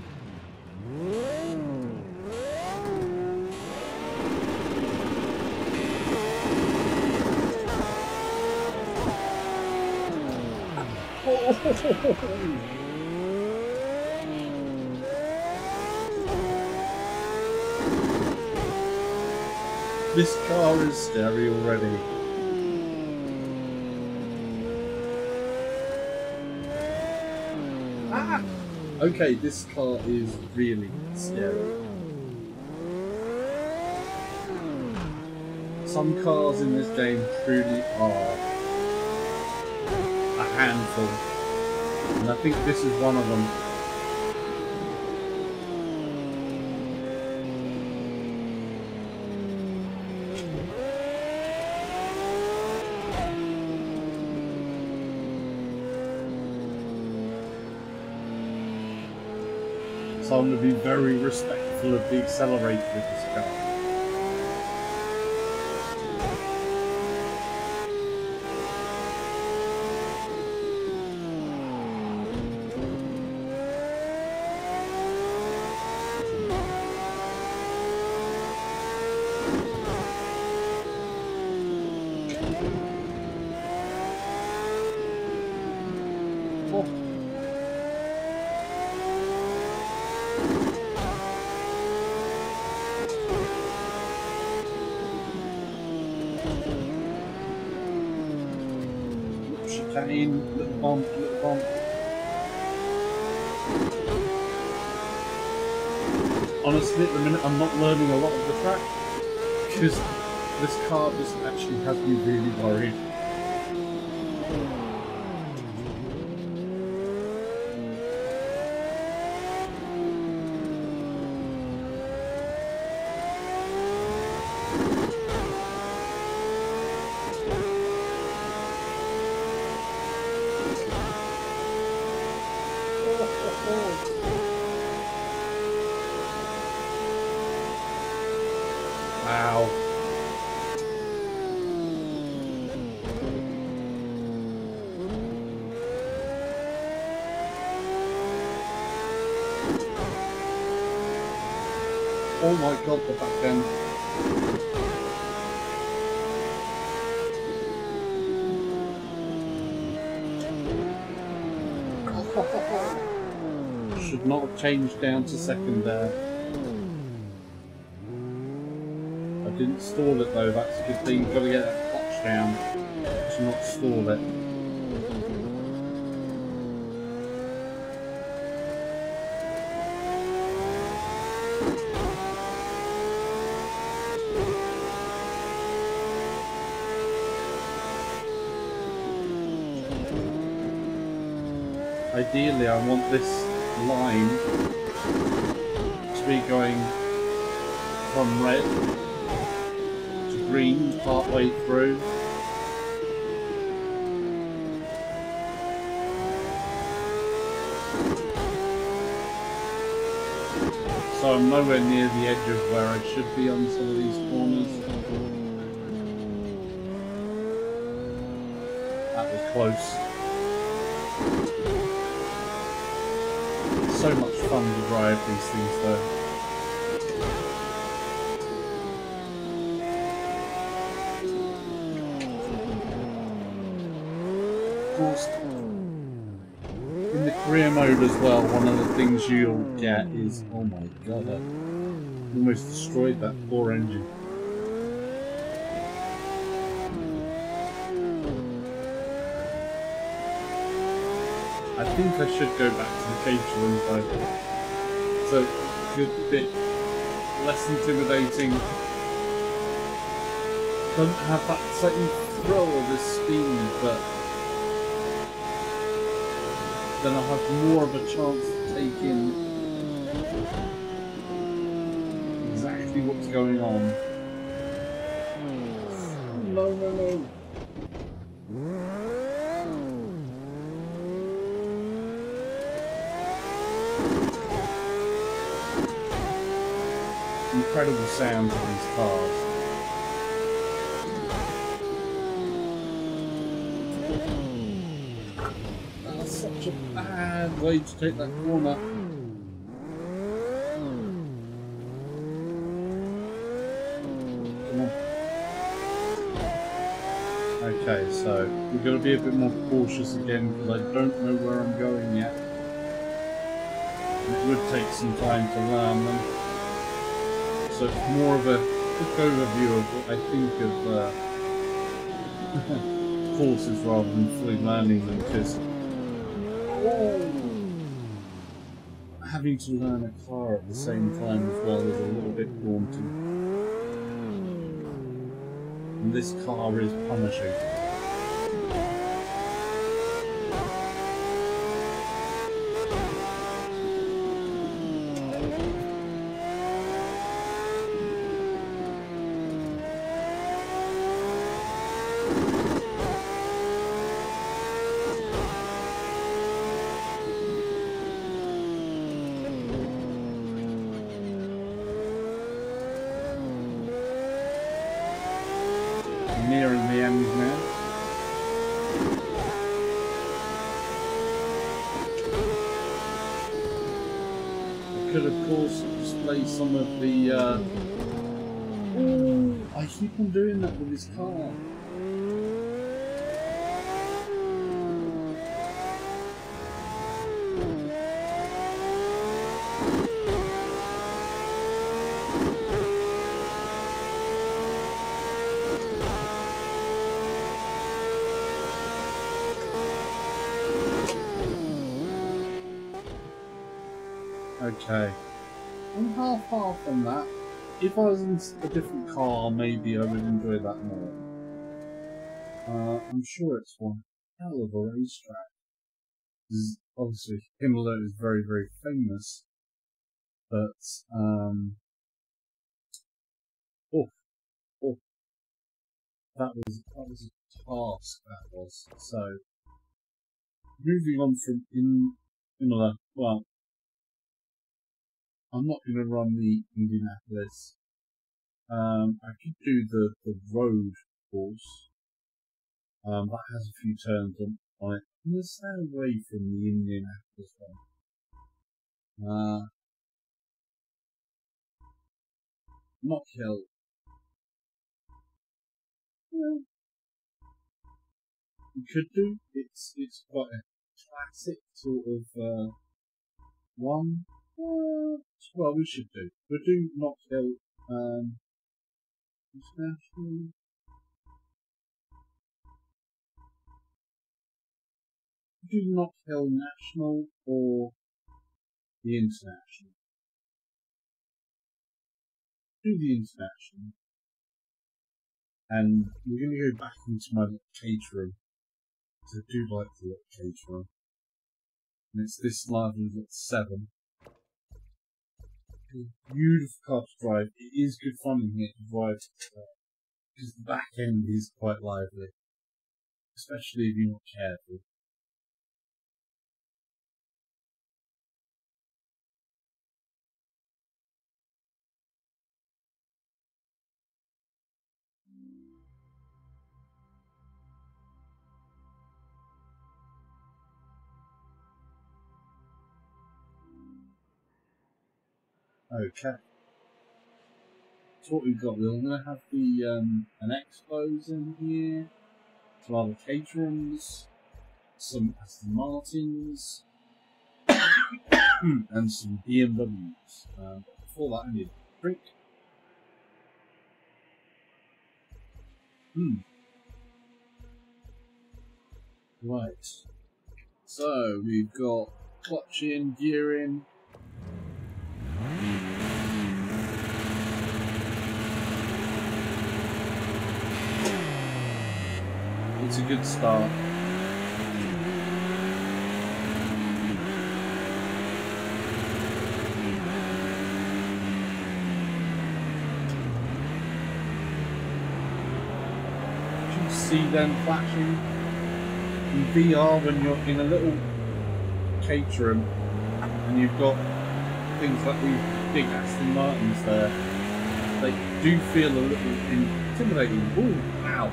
This car is scary already. Ah! Okay, this car is really scary. Some cars in this game truly are a handful, and I think this is one of them. So I'm going to be very respectful of the accelerator with this car. Chicane, little bump, little bump. Honestly, at the minute I'm not learning a lot of the track because this car just actually has me really worried. Wow. Oh my god, the back end. Should not have changed down to second there. I didn't stall it though, that's a good thing. You've got to get that clutch down to not stall it. Ideally, I want this line to be going from red to green partway through. So I'm nowhere near the edge of where I should be on some of these corners. That was close. So much fun to drive these things though. Of course, in the career mode as well, one of the things you'll get is, oh my god, I almost destroyed that poor engine. I think I should go back to the catering side. It's a good bit less intimidating. Don't have that same thrill of the speed, but then I'll have more of a chance to take in exactly what's going on. No, no, no. Incredible sounds of these cars. That's such a bad way to take that corner. Come on. Okay. Okay, so we're going to be a bit more cautious again because I don't know where I'm going yet. And it would take some time to learn them. So it's more of a quick overview of what I think of courses rather than fully learning them, because having to learn a car at the same time as well is a little bit daunting. And this car is punishing. Nearing the end now. I could, of course, display some of the. I keep on doing that with this car. Okay, I'm half on that. If I was in a different car, maybe I would enjoy that more. I'm sure it's one hell of a racetrack. Obviously, Imola is very, very famous, but that was a task. That was. So moving on from Imola. Well, I'm not going to run the Indianapolis. I could do the road course. That has a few turns on it. I'm going to stay away from the Indianapolis one. Knock Hill. Yeah, you could do. It's quite a classic sort of one. Well, we should do. We'll do Knock Hill. International. Do Knock Hill National or the International? Do the International. And we're going to go back into my little cage room. So I do like the little cage room. And it's this lively at 7. It's a beautiful car to drive. It is good fun in here to drive because the back end is quite lively, especially if you're not careful. Okay. So what we've got, we're going to have the an Expos in here, some other caterings, some Aston Martins, and some BMWs. But before that, I need a drink. Right. So we've got clutch in, gear in. It's a good start. You can see them flashing in VR when you're in a little caterum and you've got things like these big Aston Martins there. They do feel a little intimidating. Ooh, wow.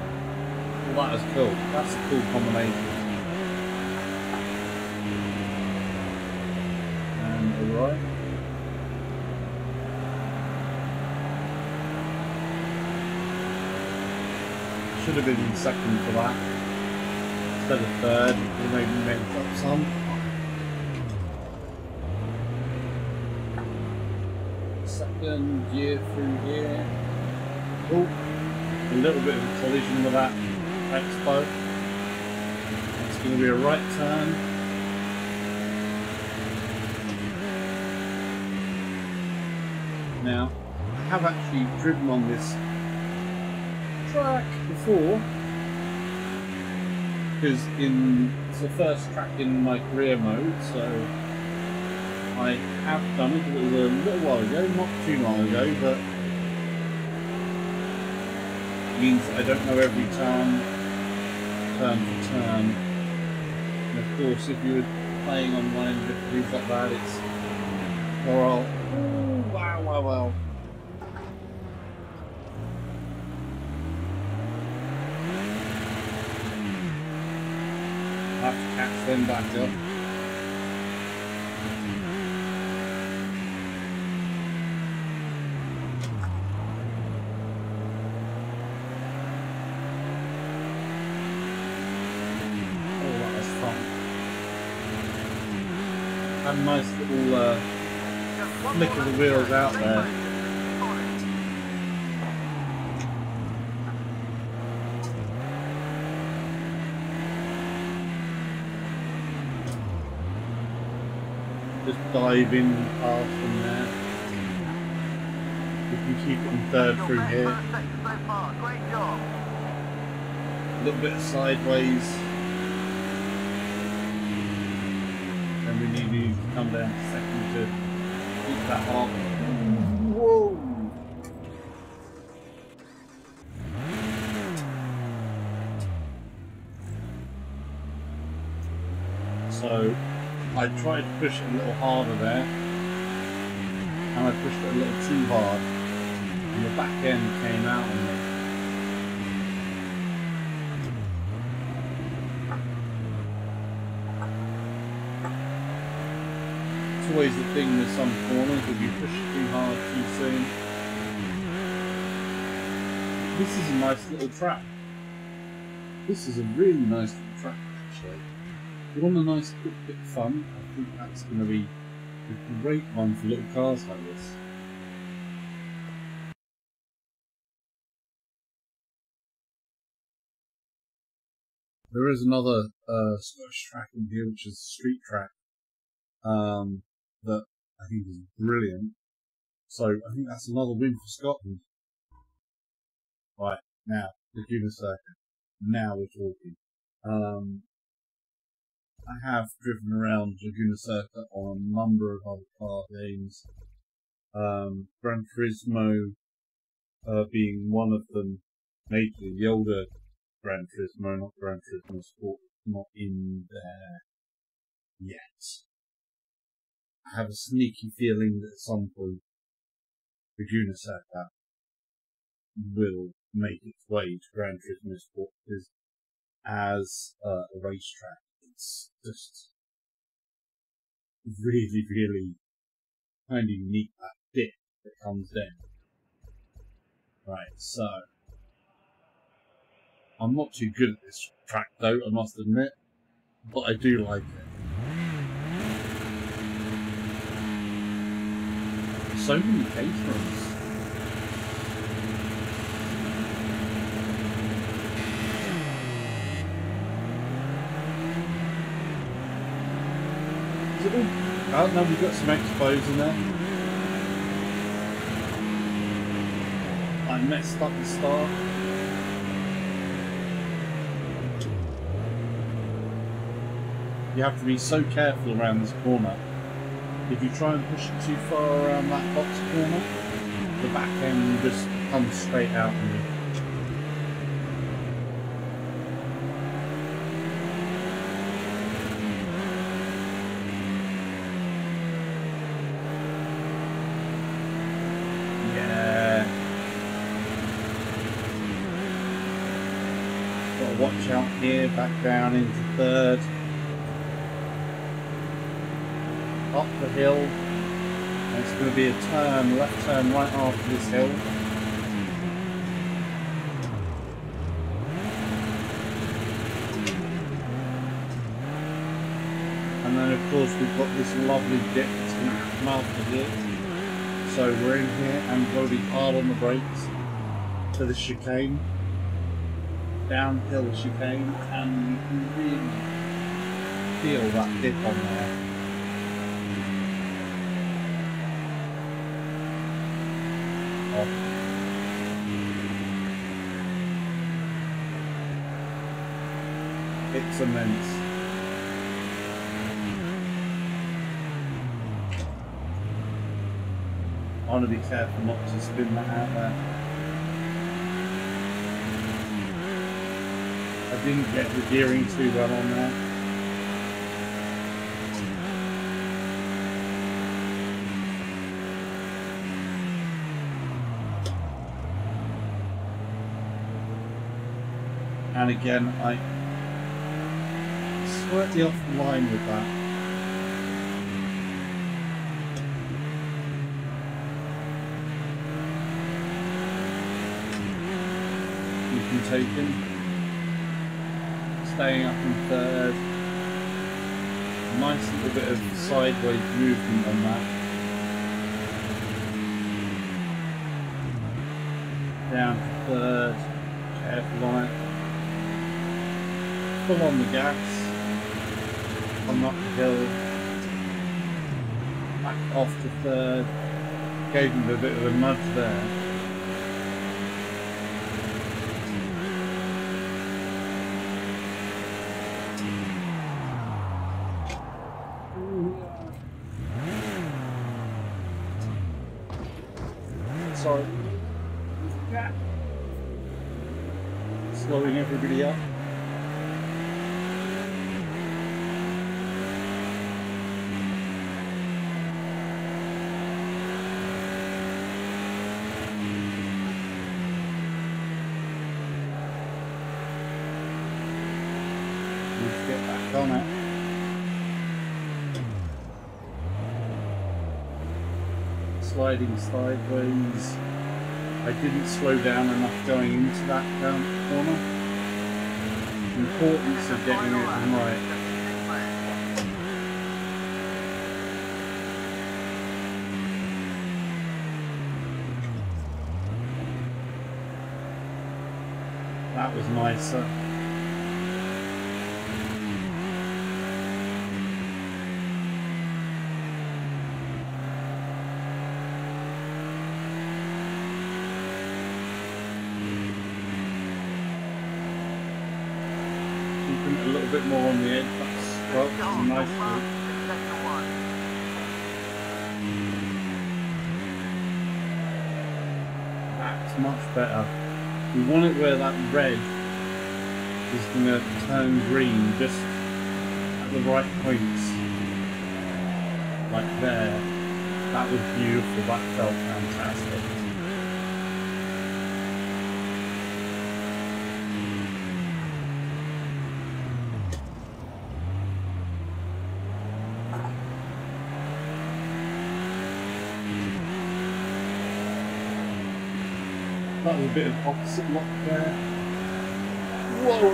Well, that is cool. That's a cool combination. And alright. should have been in second for that instead of third. It maybe made up some. Second gear through here. Oh, a little bit of a collision with that Expo. It's going to be a right turn. Now, I have actually driven on this track before, because it's the first track in my career mode, so I have done it. It was a little while ago, not too long ago, but it means I don't know every turn for turn. And of course, if you're playing online with things like that, it's moral. Oh, wow. I have to catch them back up. Oh, that was fun. Had a nice little flick of the wheels out there. Just dive in past from there. We can keep it on third through here. A little bit of sideways. Then we need you to come down to second to keep that off. Whoa! So I tried to push it a little harder there, and I pushed it a little too hard, and the back end came out on me. It's always the thing with some corners, if you push it too hard too soon. This is a nice little track. This is a really nice little track, actually. If you want a nice quick bit of fun, I think that's going to be a great one for little cars like this. There is another Scottish track in here, which is a street track, that I think is brilliant. So I think that's another win for Scotland. Right, now, Laguna Circuit. Now we're talking. I have driven around Laguna Circuit on a number of other car games. Gran Turismo being one of them, majorly the older Gran Turismo, not Gran Turismo Sport, not in there yet. I have a sneaky feeling that at some point Laguna Circuit will make its way to Gran Turismo Sport, because as a racetrack, it's just really kind of unique, that dip that comes down. Right, so I'm not too good at this track though, I must admit, but I do like it. So many caterers. Oh no, we've got some expos in there. I messed up the start. You have to be so careful around this corner. If you try and push it too far around that box corner, the back end just comes straight out on you. Watch out here, back down into third. Up the hill. And it's going to be a turn, left turn right after this hill. And then of course we've got this lovely dip to mouth of it. So we're in here and we've got to be hard on the brakes for the chicane. Downhill chicane, and you can really feel that dip on there. Oh. It's immense. I want to be careful not to spin that out there. I didn't get the gearing too well on there. And again, I slightly off the line with that. You can take him. Staying up in third. Nice little bit of sideways movement on that. Down to third. Careful on it. Full on the gas. Come up the hill. Back off to third. Gave him a bit of a nudge there. Sorry. Slowing everybody up. Let's get back on it. Sliding sideways. I didn't slow down enough going into that corner. The importance of getting it right. That was nicer. Keeping it a little bit more on the edge. That's well, a nice move. That's much better. We want it where that red is going to turn green just at the right points. Like there. That was beautiful. That felt fantastic. That was a bit of opposite lock there. Whoa!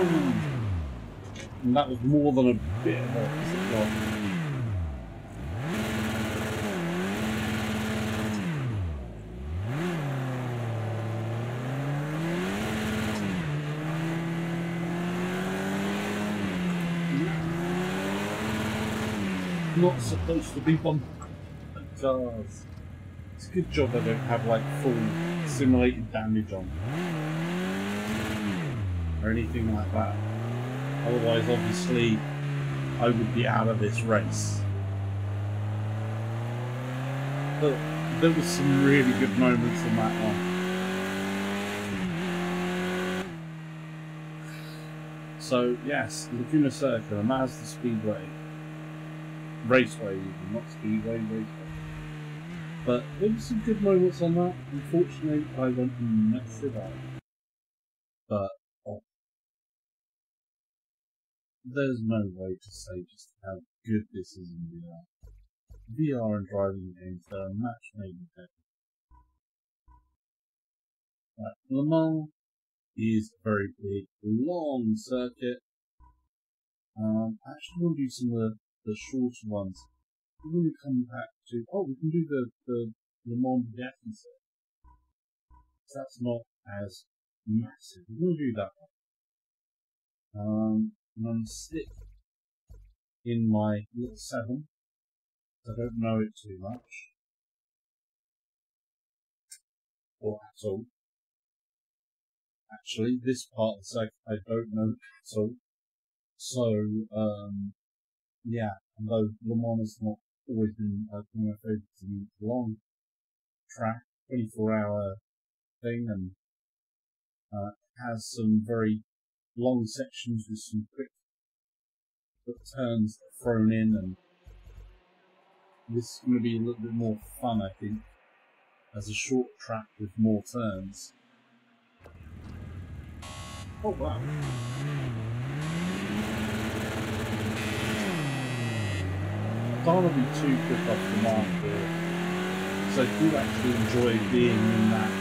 And that was more than a bit of opposite lock. Not supposed to be bumping cars. It's a good job they don't have like full simulated damage on or anything like that. Otherwise, obviously, I would be out of this race. But there was some really good moments in that one. So yes, Laguna Seca, a Mazda Speedway. Raceway even, not Speedway, Raceway. But there were some good moments on that. Unfortunately, I went and messed it up. But there's no way to say just how good this is in VR. VR and driving games, they're a match made in heaven. Right, Le Mans is a very big, long circuit. I actually want to do some of the shorter ones. We're going to come back to, we can do the Le Mans deficit. That's not as massive. We're going to do that one. I'm going to stick in my little 7. I don't know it too much. Or at all. Actually, this part of the circuit I don't know at all. So, yeah, although Le Mans has not always been my favourite to be long track, 24-hour thing, and has some very long sections with some quick turns thrown in, and this is going to be a little bit more fun, I think, as a short track with more turns. Oh wow. I don't want to be too quick off the mark here, so I do actually enjoy being in that,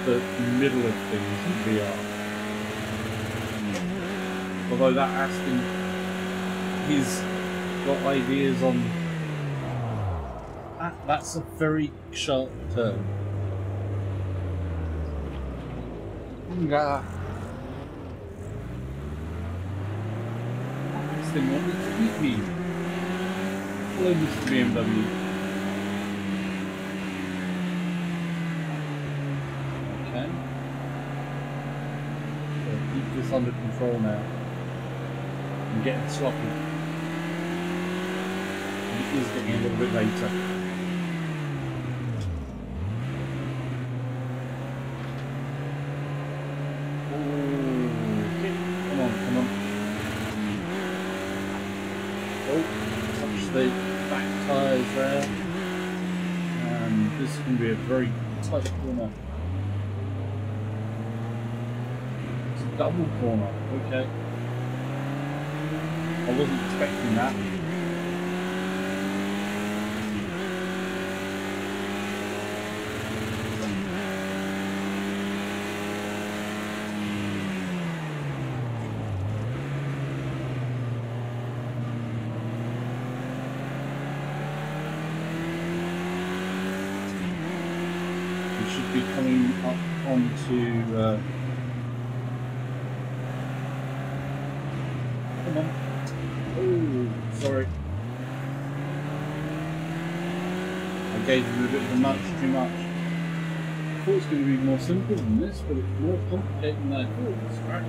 the middle of things in VR. Although that Aston, he's got ideas on that. That's a very sharp turn. This thing wanted to beat me. Hello, Mr. BMW. Okay. So keep this under control now. I'm getting sloppy. It is getting a little bit later. The back tyres there, and this is going to be a very tight corner. It's a double corner, okay. I wasn't expecting that. Should be coming up onto come on. Oh, sorry. I gave him a bit of a nudge too much. I thought it was going to be more simple than this, but it's more complicated than I thought it was, right?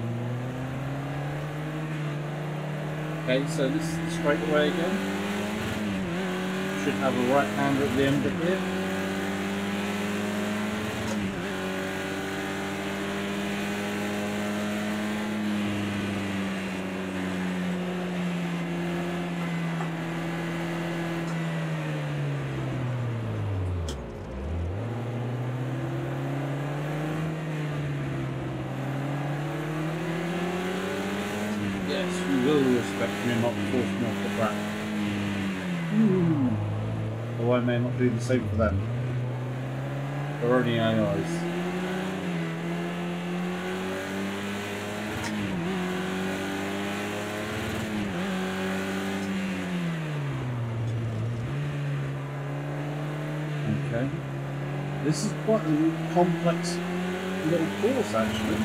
Okay, so this is the straightaway again. Should have a right hander at the end of here. Yes, you will respect me and not force me off the track. Though I may not do the same for them. They're only AIs. Okay. This is quite a complex little course actually.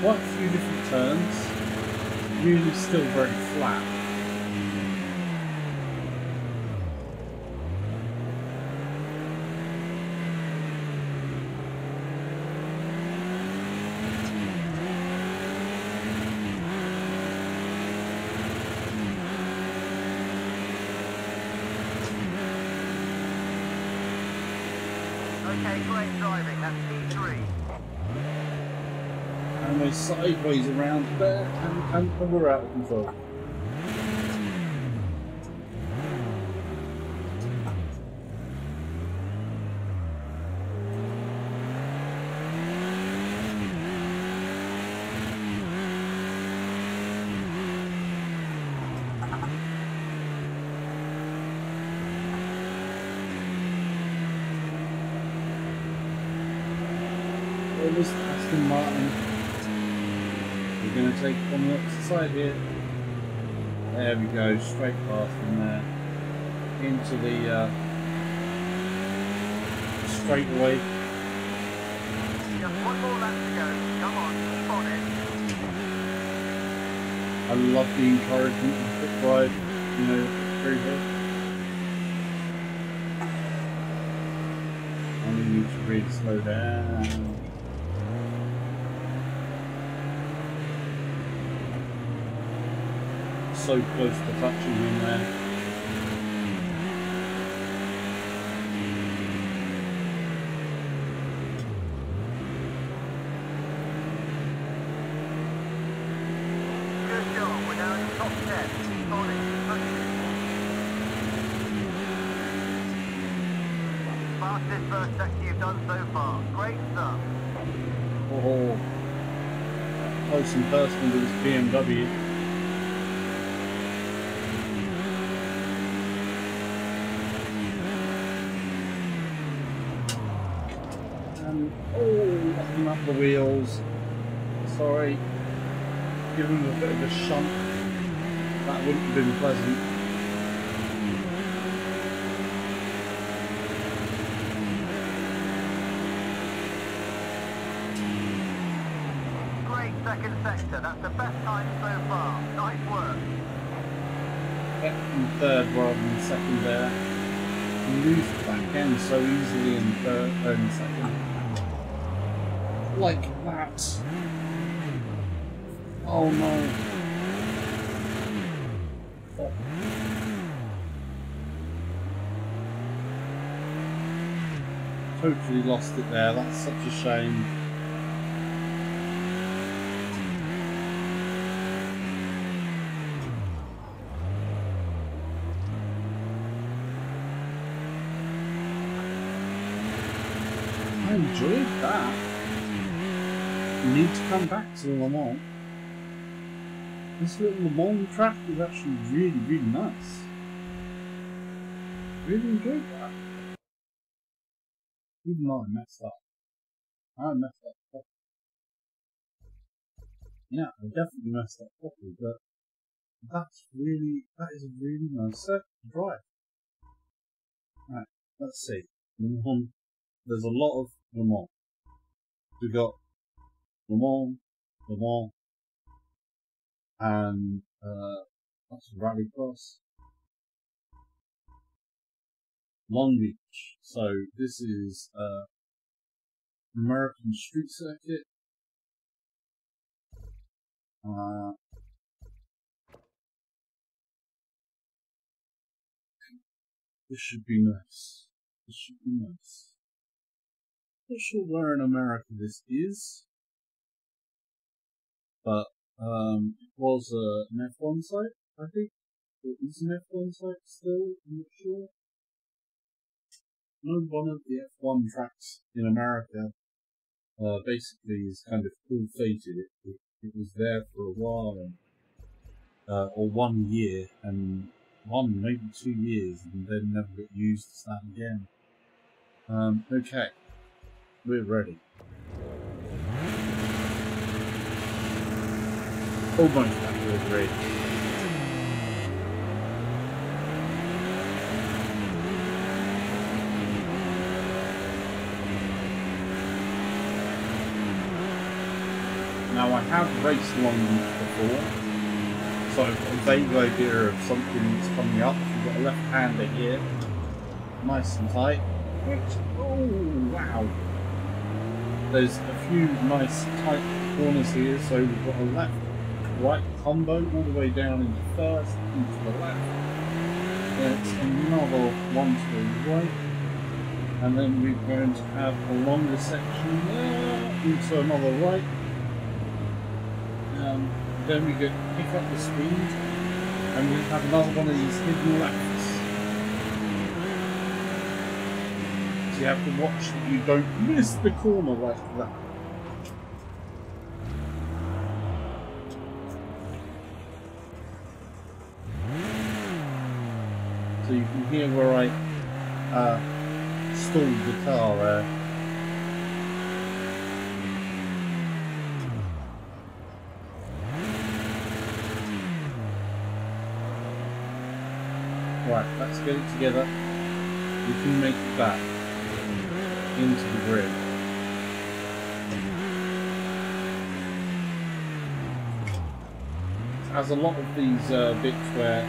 Quite a few different turns. Really still very flat. Okay, great driving. That's P3. And we're sideways around there, and we're out of control. Almost Aston Martin. We're going to take on the side here. There we go, straight past from there. Into the straightaway. Just one more lap to go. Come on, keep on it. I love the encouragement of quick drive, you know, through here. And we need to really slow down. So close to touching him there. Good job. We're now in the top 10. Keep on it. Keep pushing it. Fastest first sector you've done so far. Great stuff. Oh, close and personal to this BMW. Oh, locking up the wheels. Sorry. Give him a bit of a shunt. That wouldn't have been pleasant. Great second sector. That's the best time so far. Nice work. Second, third rather than second there. Lose the back end so easily in third and second. Like that. Oh no. Oh. Totally lost it there. That's such a shame. I enjoyed that. Need to come back to Le Mans. This little Le Mans track is actually really, really nice. Really enjoyed that. Even though I messed up. I messed up properly. Yeah, I definitely messed up properly, but that is a really nice circuit to drive. Right, let's see. Le Mans. There's a lot of Le Mans. We got Le Mans, and that's Rallycross, Long Beach. So this is American Street Circuit. This should be nice. This should be nice. Not sure where in America this is, but it was an F1 site, I think. It is an F1 site still, I'm not sure. I know one of the F1 tracks in America basically is kind of ill-fated. It was there for a while, and, or 1 year, and maybe 2 years, and then never got used as that again. Okay, we're ready. Almost back ready. Now I have raced Long Beach before, so I've got a vague idea of something that's coming up. We've got a left-hander here, nice and tight. Oh wow! There's a few nice tight corners here, so we've got a left-right combo all the way down into first, into the left. Then it's another one to the right, and then we're going to have a longer section there into another right. Then we could pick up the speed, and we have another one of these hidden lefts. So you have to watch that you don't miss the corner like that. So you can hear where I stalled the car there. Right, let's get it together. We can make it back into the grid. It has a lot of these bits where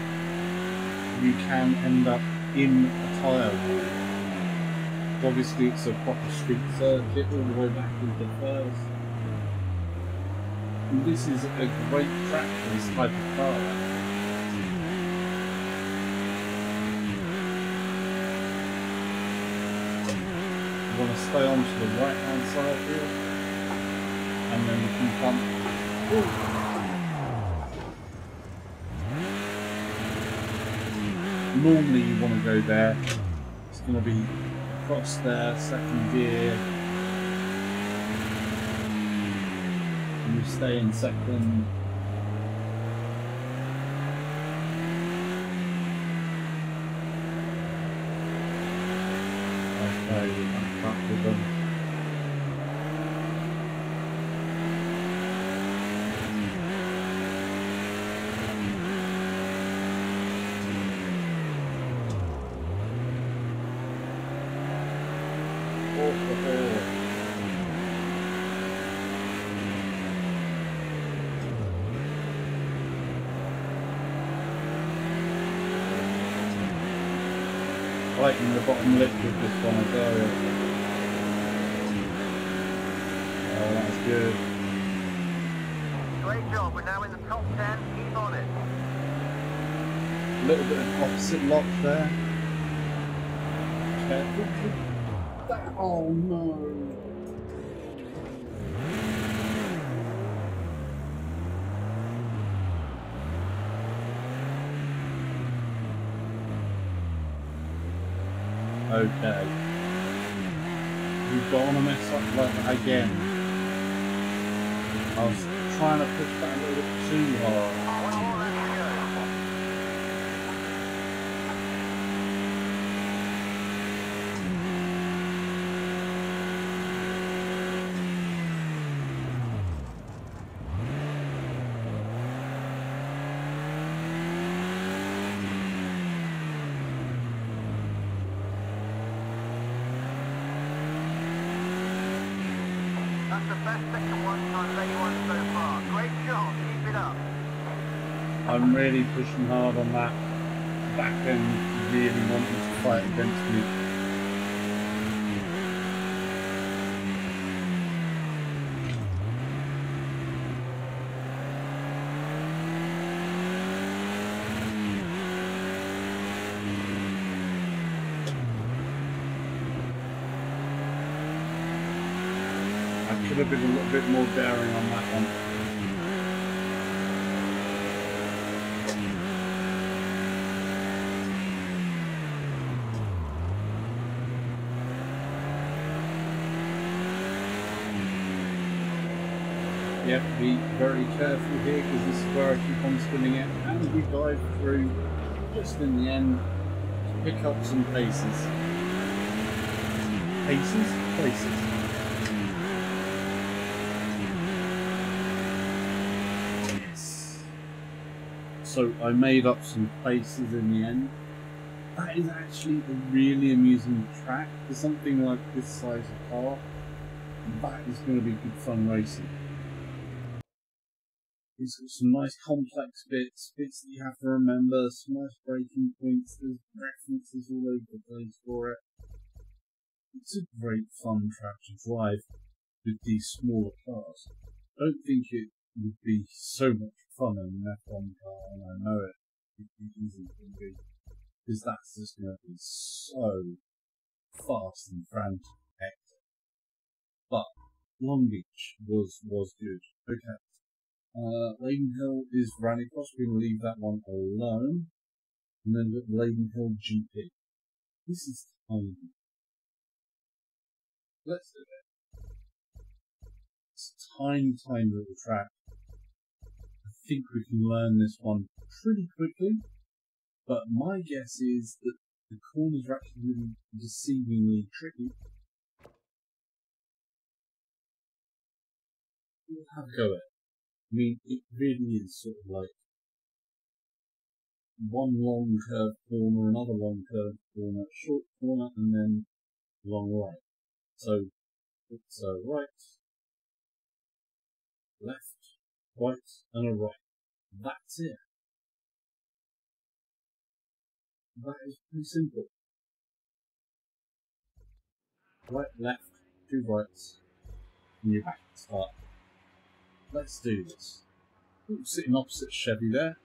you can end up in a tyre wall. Obviously it's a proper street circuit all the way back into the first. And this is a great track for this type of car. We want to stay on to the right hand side here, and then we can come. Normally you want to go there. It's going to be across there, second gear, and you stay in second. Okay, I'm back with them. Lighting the bottom lip with this one, I tell you. Oh, that's good. Great job, we're now in the top 10, keep on it. A little bit of opposite lock there. Careful. Oh no. Okay. We've got to mess up like that again. I was trying to push that a little bit too hard. That's the best second one times anyone so far. Great job, keep it up. I'm really pushing hard on that back end, really wanting to fight against me. I could have been a little bit more daring on that one. You have to be very careful here because this is where I keep on spinning it, and we dive through just in the end to pick up some paces. Places. Yes. So I made up some places in the end. That is actually a really amusing track for something like this size of car. That is going to be good fun racing. It's got some nice complex bits that you have to remember, some nice braking points, there's references all over the place for it. It's a great fun track to drive with these smaller cars. I don't think it would be so much fun in an F1 car, and I know it isn't going to be, because that's just going to be so fast and frantic. But Long Beach was good. Okay. Leadenhall is Rallycross. We're going to leave that one alone. And then we've got Leadenhall GP. This is tiny. Let's do it. It's a tiny little track. I think we can learn this one pretty quickly. But my guess is that the corners are actually really deceivingly tricky. We'll have a go at it. I mean, it really is sort of like one long curved corner, another long curved corner, short corner, and then long right. So it's a right, left, right, and a right. That's it. That is pretty simple. Right, left, 2 rights, and you're back to start. Let's do this. Ooh, sitting opposite Chevy there.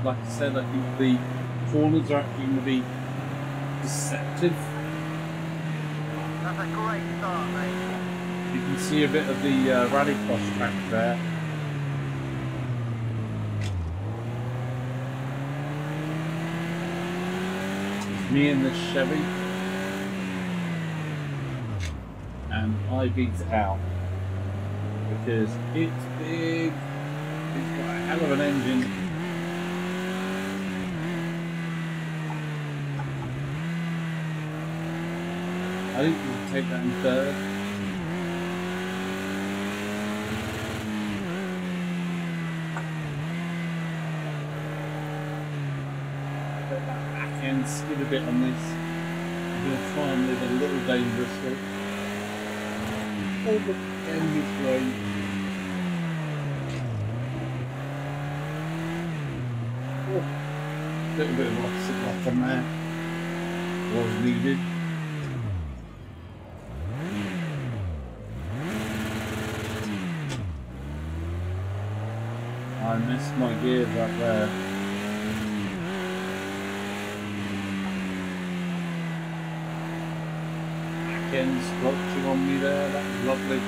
Like I said, I think the corners are actually going to be deceptive. That's a great start, mate. You can see a bit of the rallycross track there. It's me and this Chevy, and I beat it out because it's big. It's got a hell of an engine. I think we can take that in third. Let that back end skid a bit on this. I'm going to try and live a little dangerously. Oh, the end is great. Oh, little bit of opposite lock on there. Was needed. I missed my gears up there. Back end squelching on me there, that was lovely. A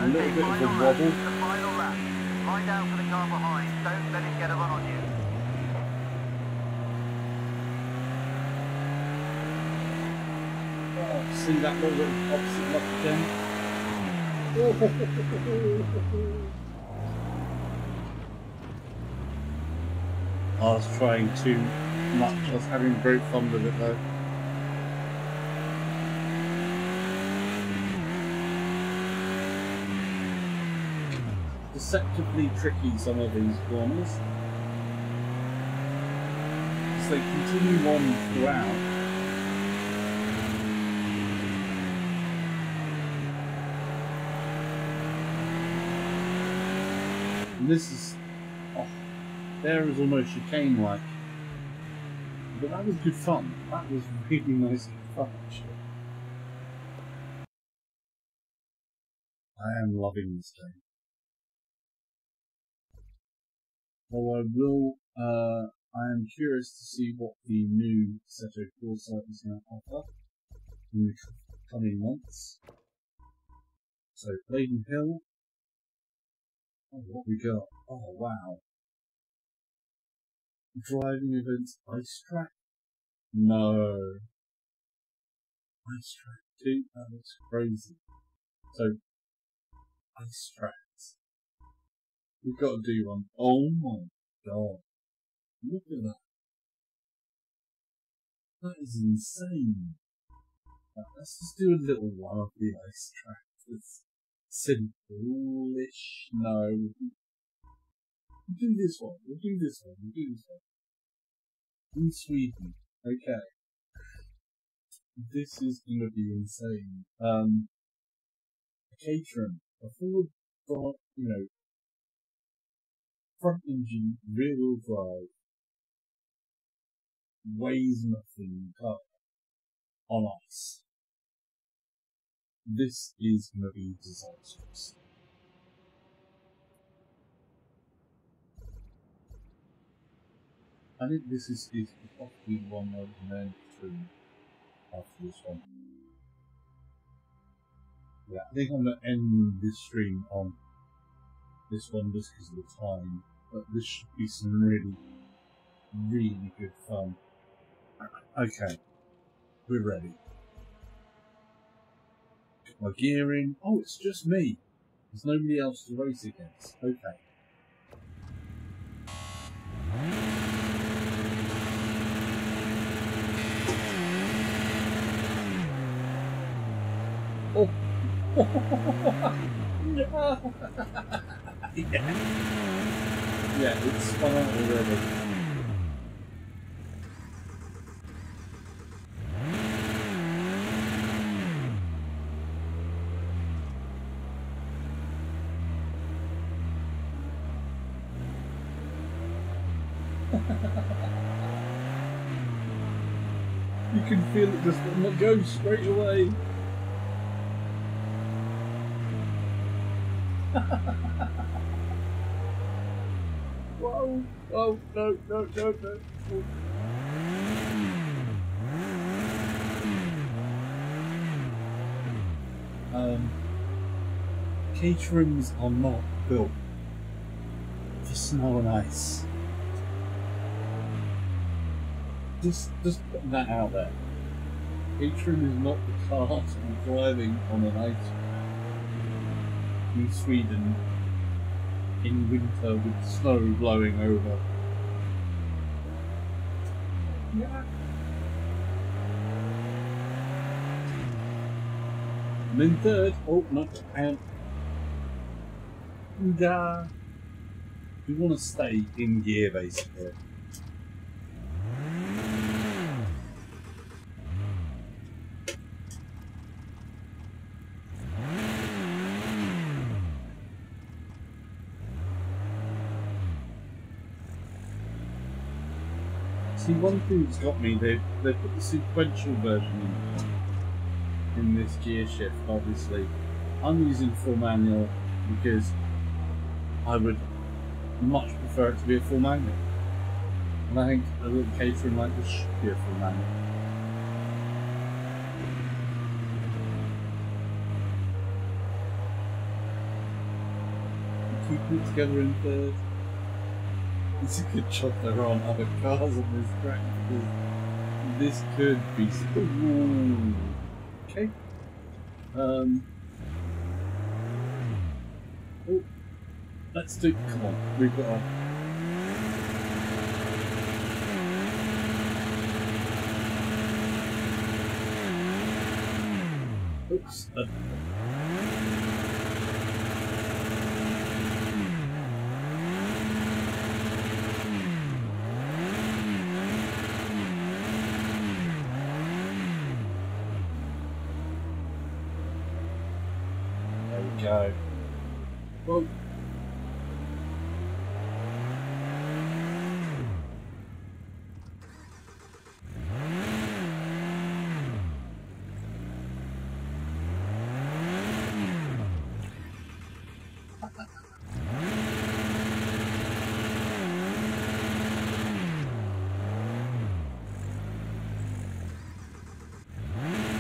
little bit of a wobble. The final lap. Mind out for the car behind. Don't let him get a run on you. Oh, see that little bit of opposite lock again? Oh. I was trying too much. I was having great fun with it though. Deceptively tricky, some of these corners. As they continue on throughout. And this is... Oh, there is almost chicane-like. But that was good fun. That was really nice and fun, actually. I am loving this game. Well, I am curious to see what the new Seto Corsa is going to offer in the coming months. So, Bladen Hill. Oh, what we got? Oh, wow. Driving events, ice track? No. Ice track 2? That looks crazy. So, ice tracks. We've got to do one. Oh my god. Look at that. That is insane. Right, let's just do a little one of the ice tracks. It's simple-ish. No. We'll do this one. We'll do this one. We'll do this one. In Sweden. Okay. This is going to be insane. A Caterham. A full, front engine, rear wheel drive, weighs nothing car on ice. This is going to be disastrous. I think this is possibly the one I would learn through after this one. Yeah, I think I'm going to end this stream on this one just because of the time, but this should be some really, really good fun. Okay, we're ready. Get my gear in. Oh, it's just me. There's nobody else to race against. Okay. Yeah, it's spun out already. You can feel it just go straight away. Whoa! Oh no! No! No! No! Caterings are not built for snow and ice. Just putting that out there. Catering is not the car to be driving on an ice in Sweden in winter with snow blowing over. Yeah. I'm in third. Oh, no, and we want to stay in gear basically. See, one thing that's got me, they put the sequential version in this gear shift, obviously. I'm using full manual because I would much prefer it to be a full manual. And I think a little catering like this should be a full manual. Keeping it together in third. It's a good job there aren't other cars on this track because this could be. Ooh. Okay. Oh, let's do. Come on, we've got. Oops. Go. Well,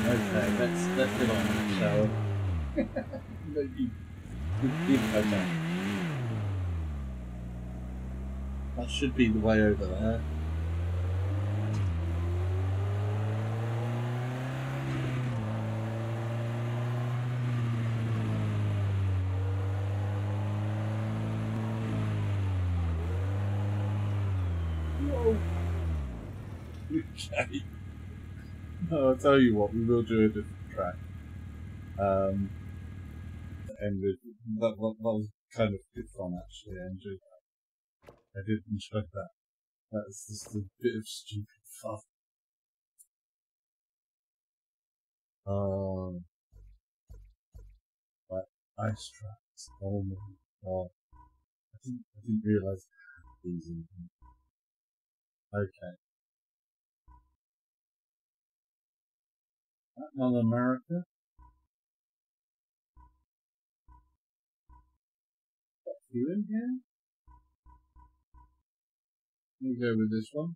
okay, let's get on, shall we? Maybe. Okay. That should be the way over there. Whoa. Okay. No, I'll tell you what, we will do a different track. And that was kind of good fun actually. I enjoyed that. I did enjoy that. That's just a bit of stupid fun. Like ice tracks. Oh my god. I didn't realise these in them. Okay. That one America. Got a few in here. We'll go with this one.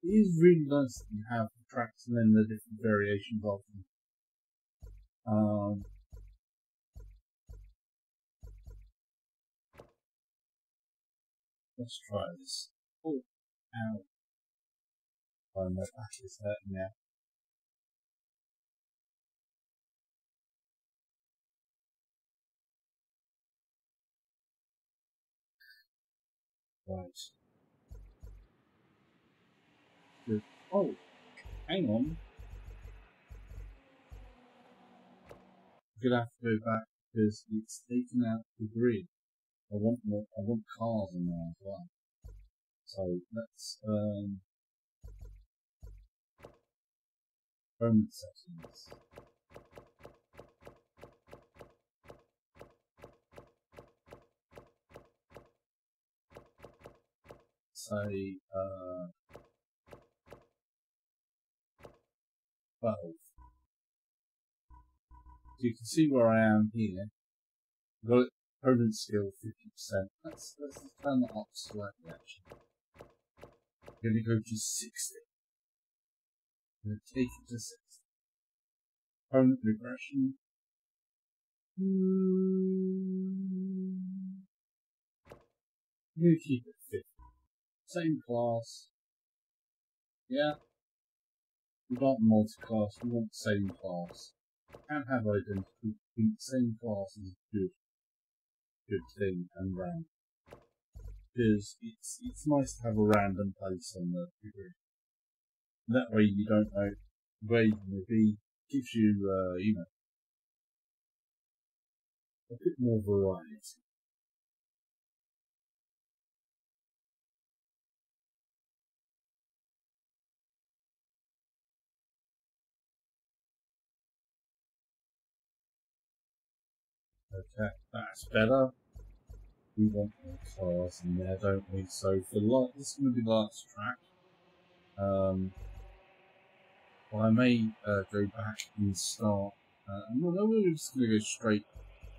It is really nice that you have the tracks and then the different variations of them. Let's try this. Oh, ow. Oh, my back is hurting now. Right. Good. Oh, hang on. gonna have to go back because it's taken out the grid. I want more. I want cars in there as well. So let's home settings. Say 12. So you can see where I am here. I've got opponent skill 50%. Let's turn that up slightly actually. I'm going to go to 60. I'm going to take it to 60. Opponent regression. I'm going to keep it 50. Same class. Yeah. We don't multi-class, we want the same class. Can't have identical. I think the same class is a good thing and round. Because it's nice to have a random place on the degree. That way you don't know where you're going to be. Gives you, you know, a bit more variety. Okay, that's better. We want more cars in there, don't we? So for this is going to be the last track. I may go back and start. No, we're just going to go straight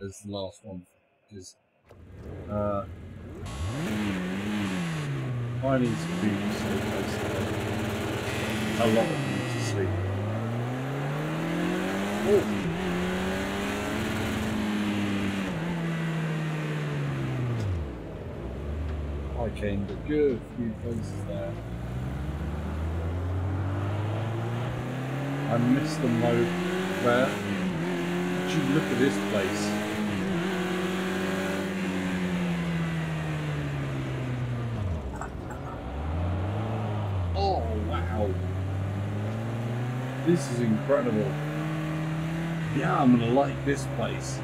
as the last one because I need to do sleep basically. A lot of need to sleep. Oh. I came to good few places there. I missed the mode where you look at this place. Oh wow. This is incredible. Yeah, I'm gonna like this place.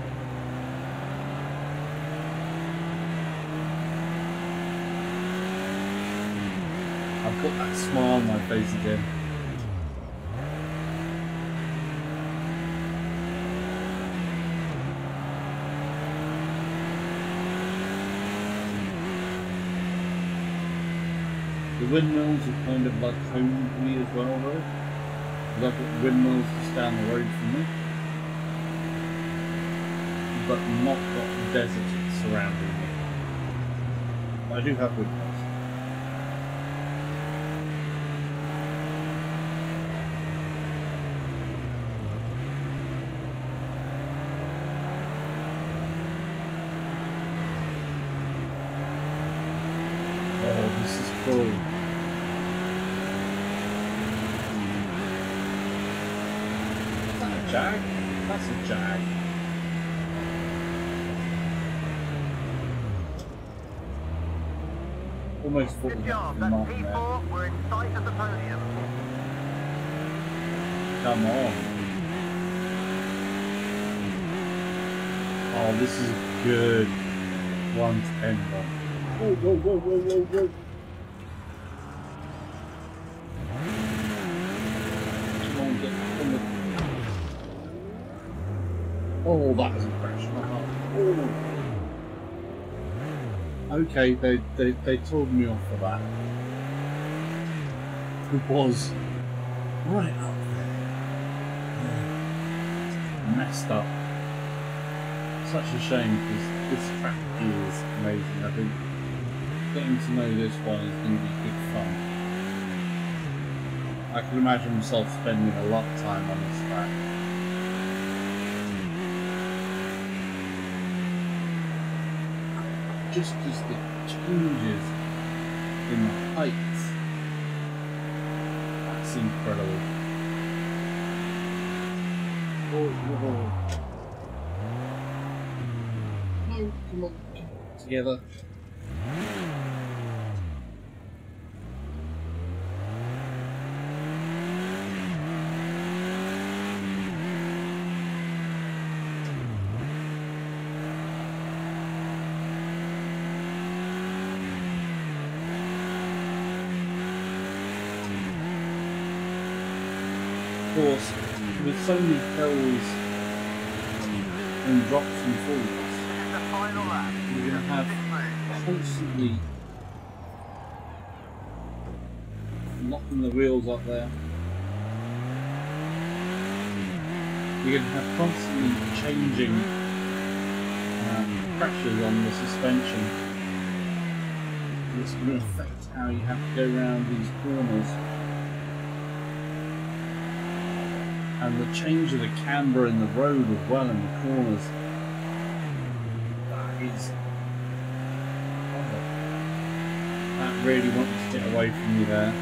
I've got that smile on my face again. The windmills are kind of like home to me as well though. Because I've got windmills just down the road from me. But not got the desert surrounding me. I do have windmills. Oh, this is cool. Is that a Jag? That's a Jag. Almost thought Good it job, was that's not there. P4, we're in sight of the podium. Come on. Oh, this is good. 110 one. Whoa, whoa, whoa, whoa, whoa, whoa. Come on, get on the... Oh, that was a crash. Oh. Okay, they told me off for that. It was right up there. Yeah. Messed up. Such a shame because this track is amazing. I think getting to know this one is going to be good fun. I can imagine myself spending a lot of time on this track. Just the changes in the heights. That's incredible. Oh, whoa. No, come on, together. course, with so many hills and drops and falls, The final lap. you're going to have constantly locking the wheels up there. You're going to have constantly changing pressures on the suspension. It's going to affect how you have to go around these corners. And the change of the camber in the road as well in the corners. That is... that really wants to get away from you there.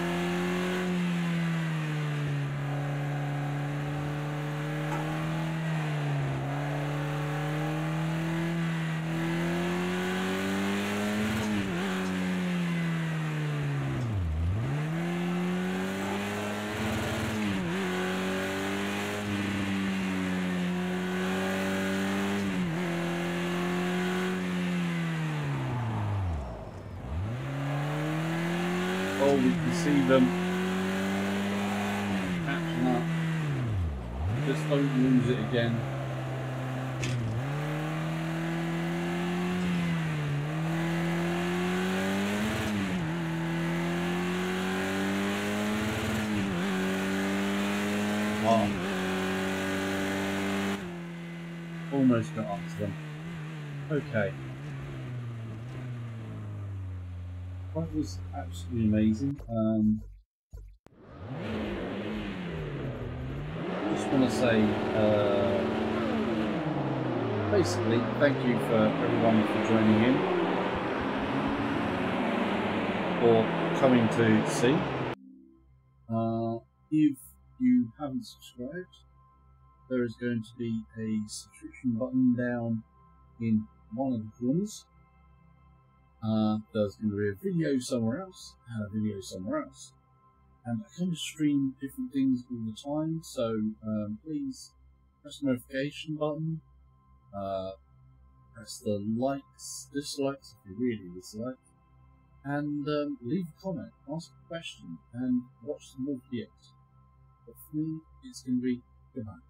Oh, we can see them catching up. Just don't lose it again. Oh. Almost got up to them. Okay. That was absolutely amazing. Just want to say, basically, thank you for everyone for joining in or coming to see. If you haven't subscribed, there is going to be a subscription button down in one of the corners. There's going to be a video somewhere else, and a video somewhere else. And I kind of stream different things all the time, so please press the notification button, press the likes, dislikes if you really dislike, and leave a comment, ask a question, and watch some more videos. But for me, it's going to be goodbye.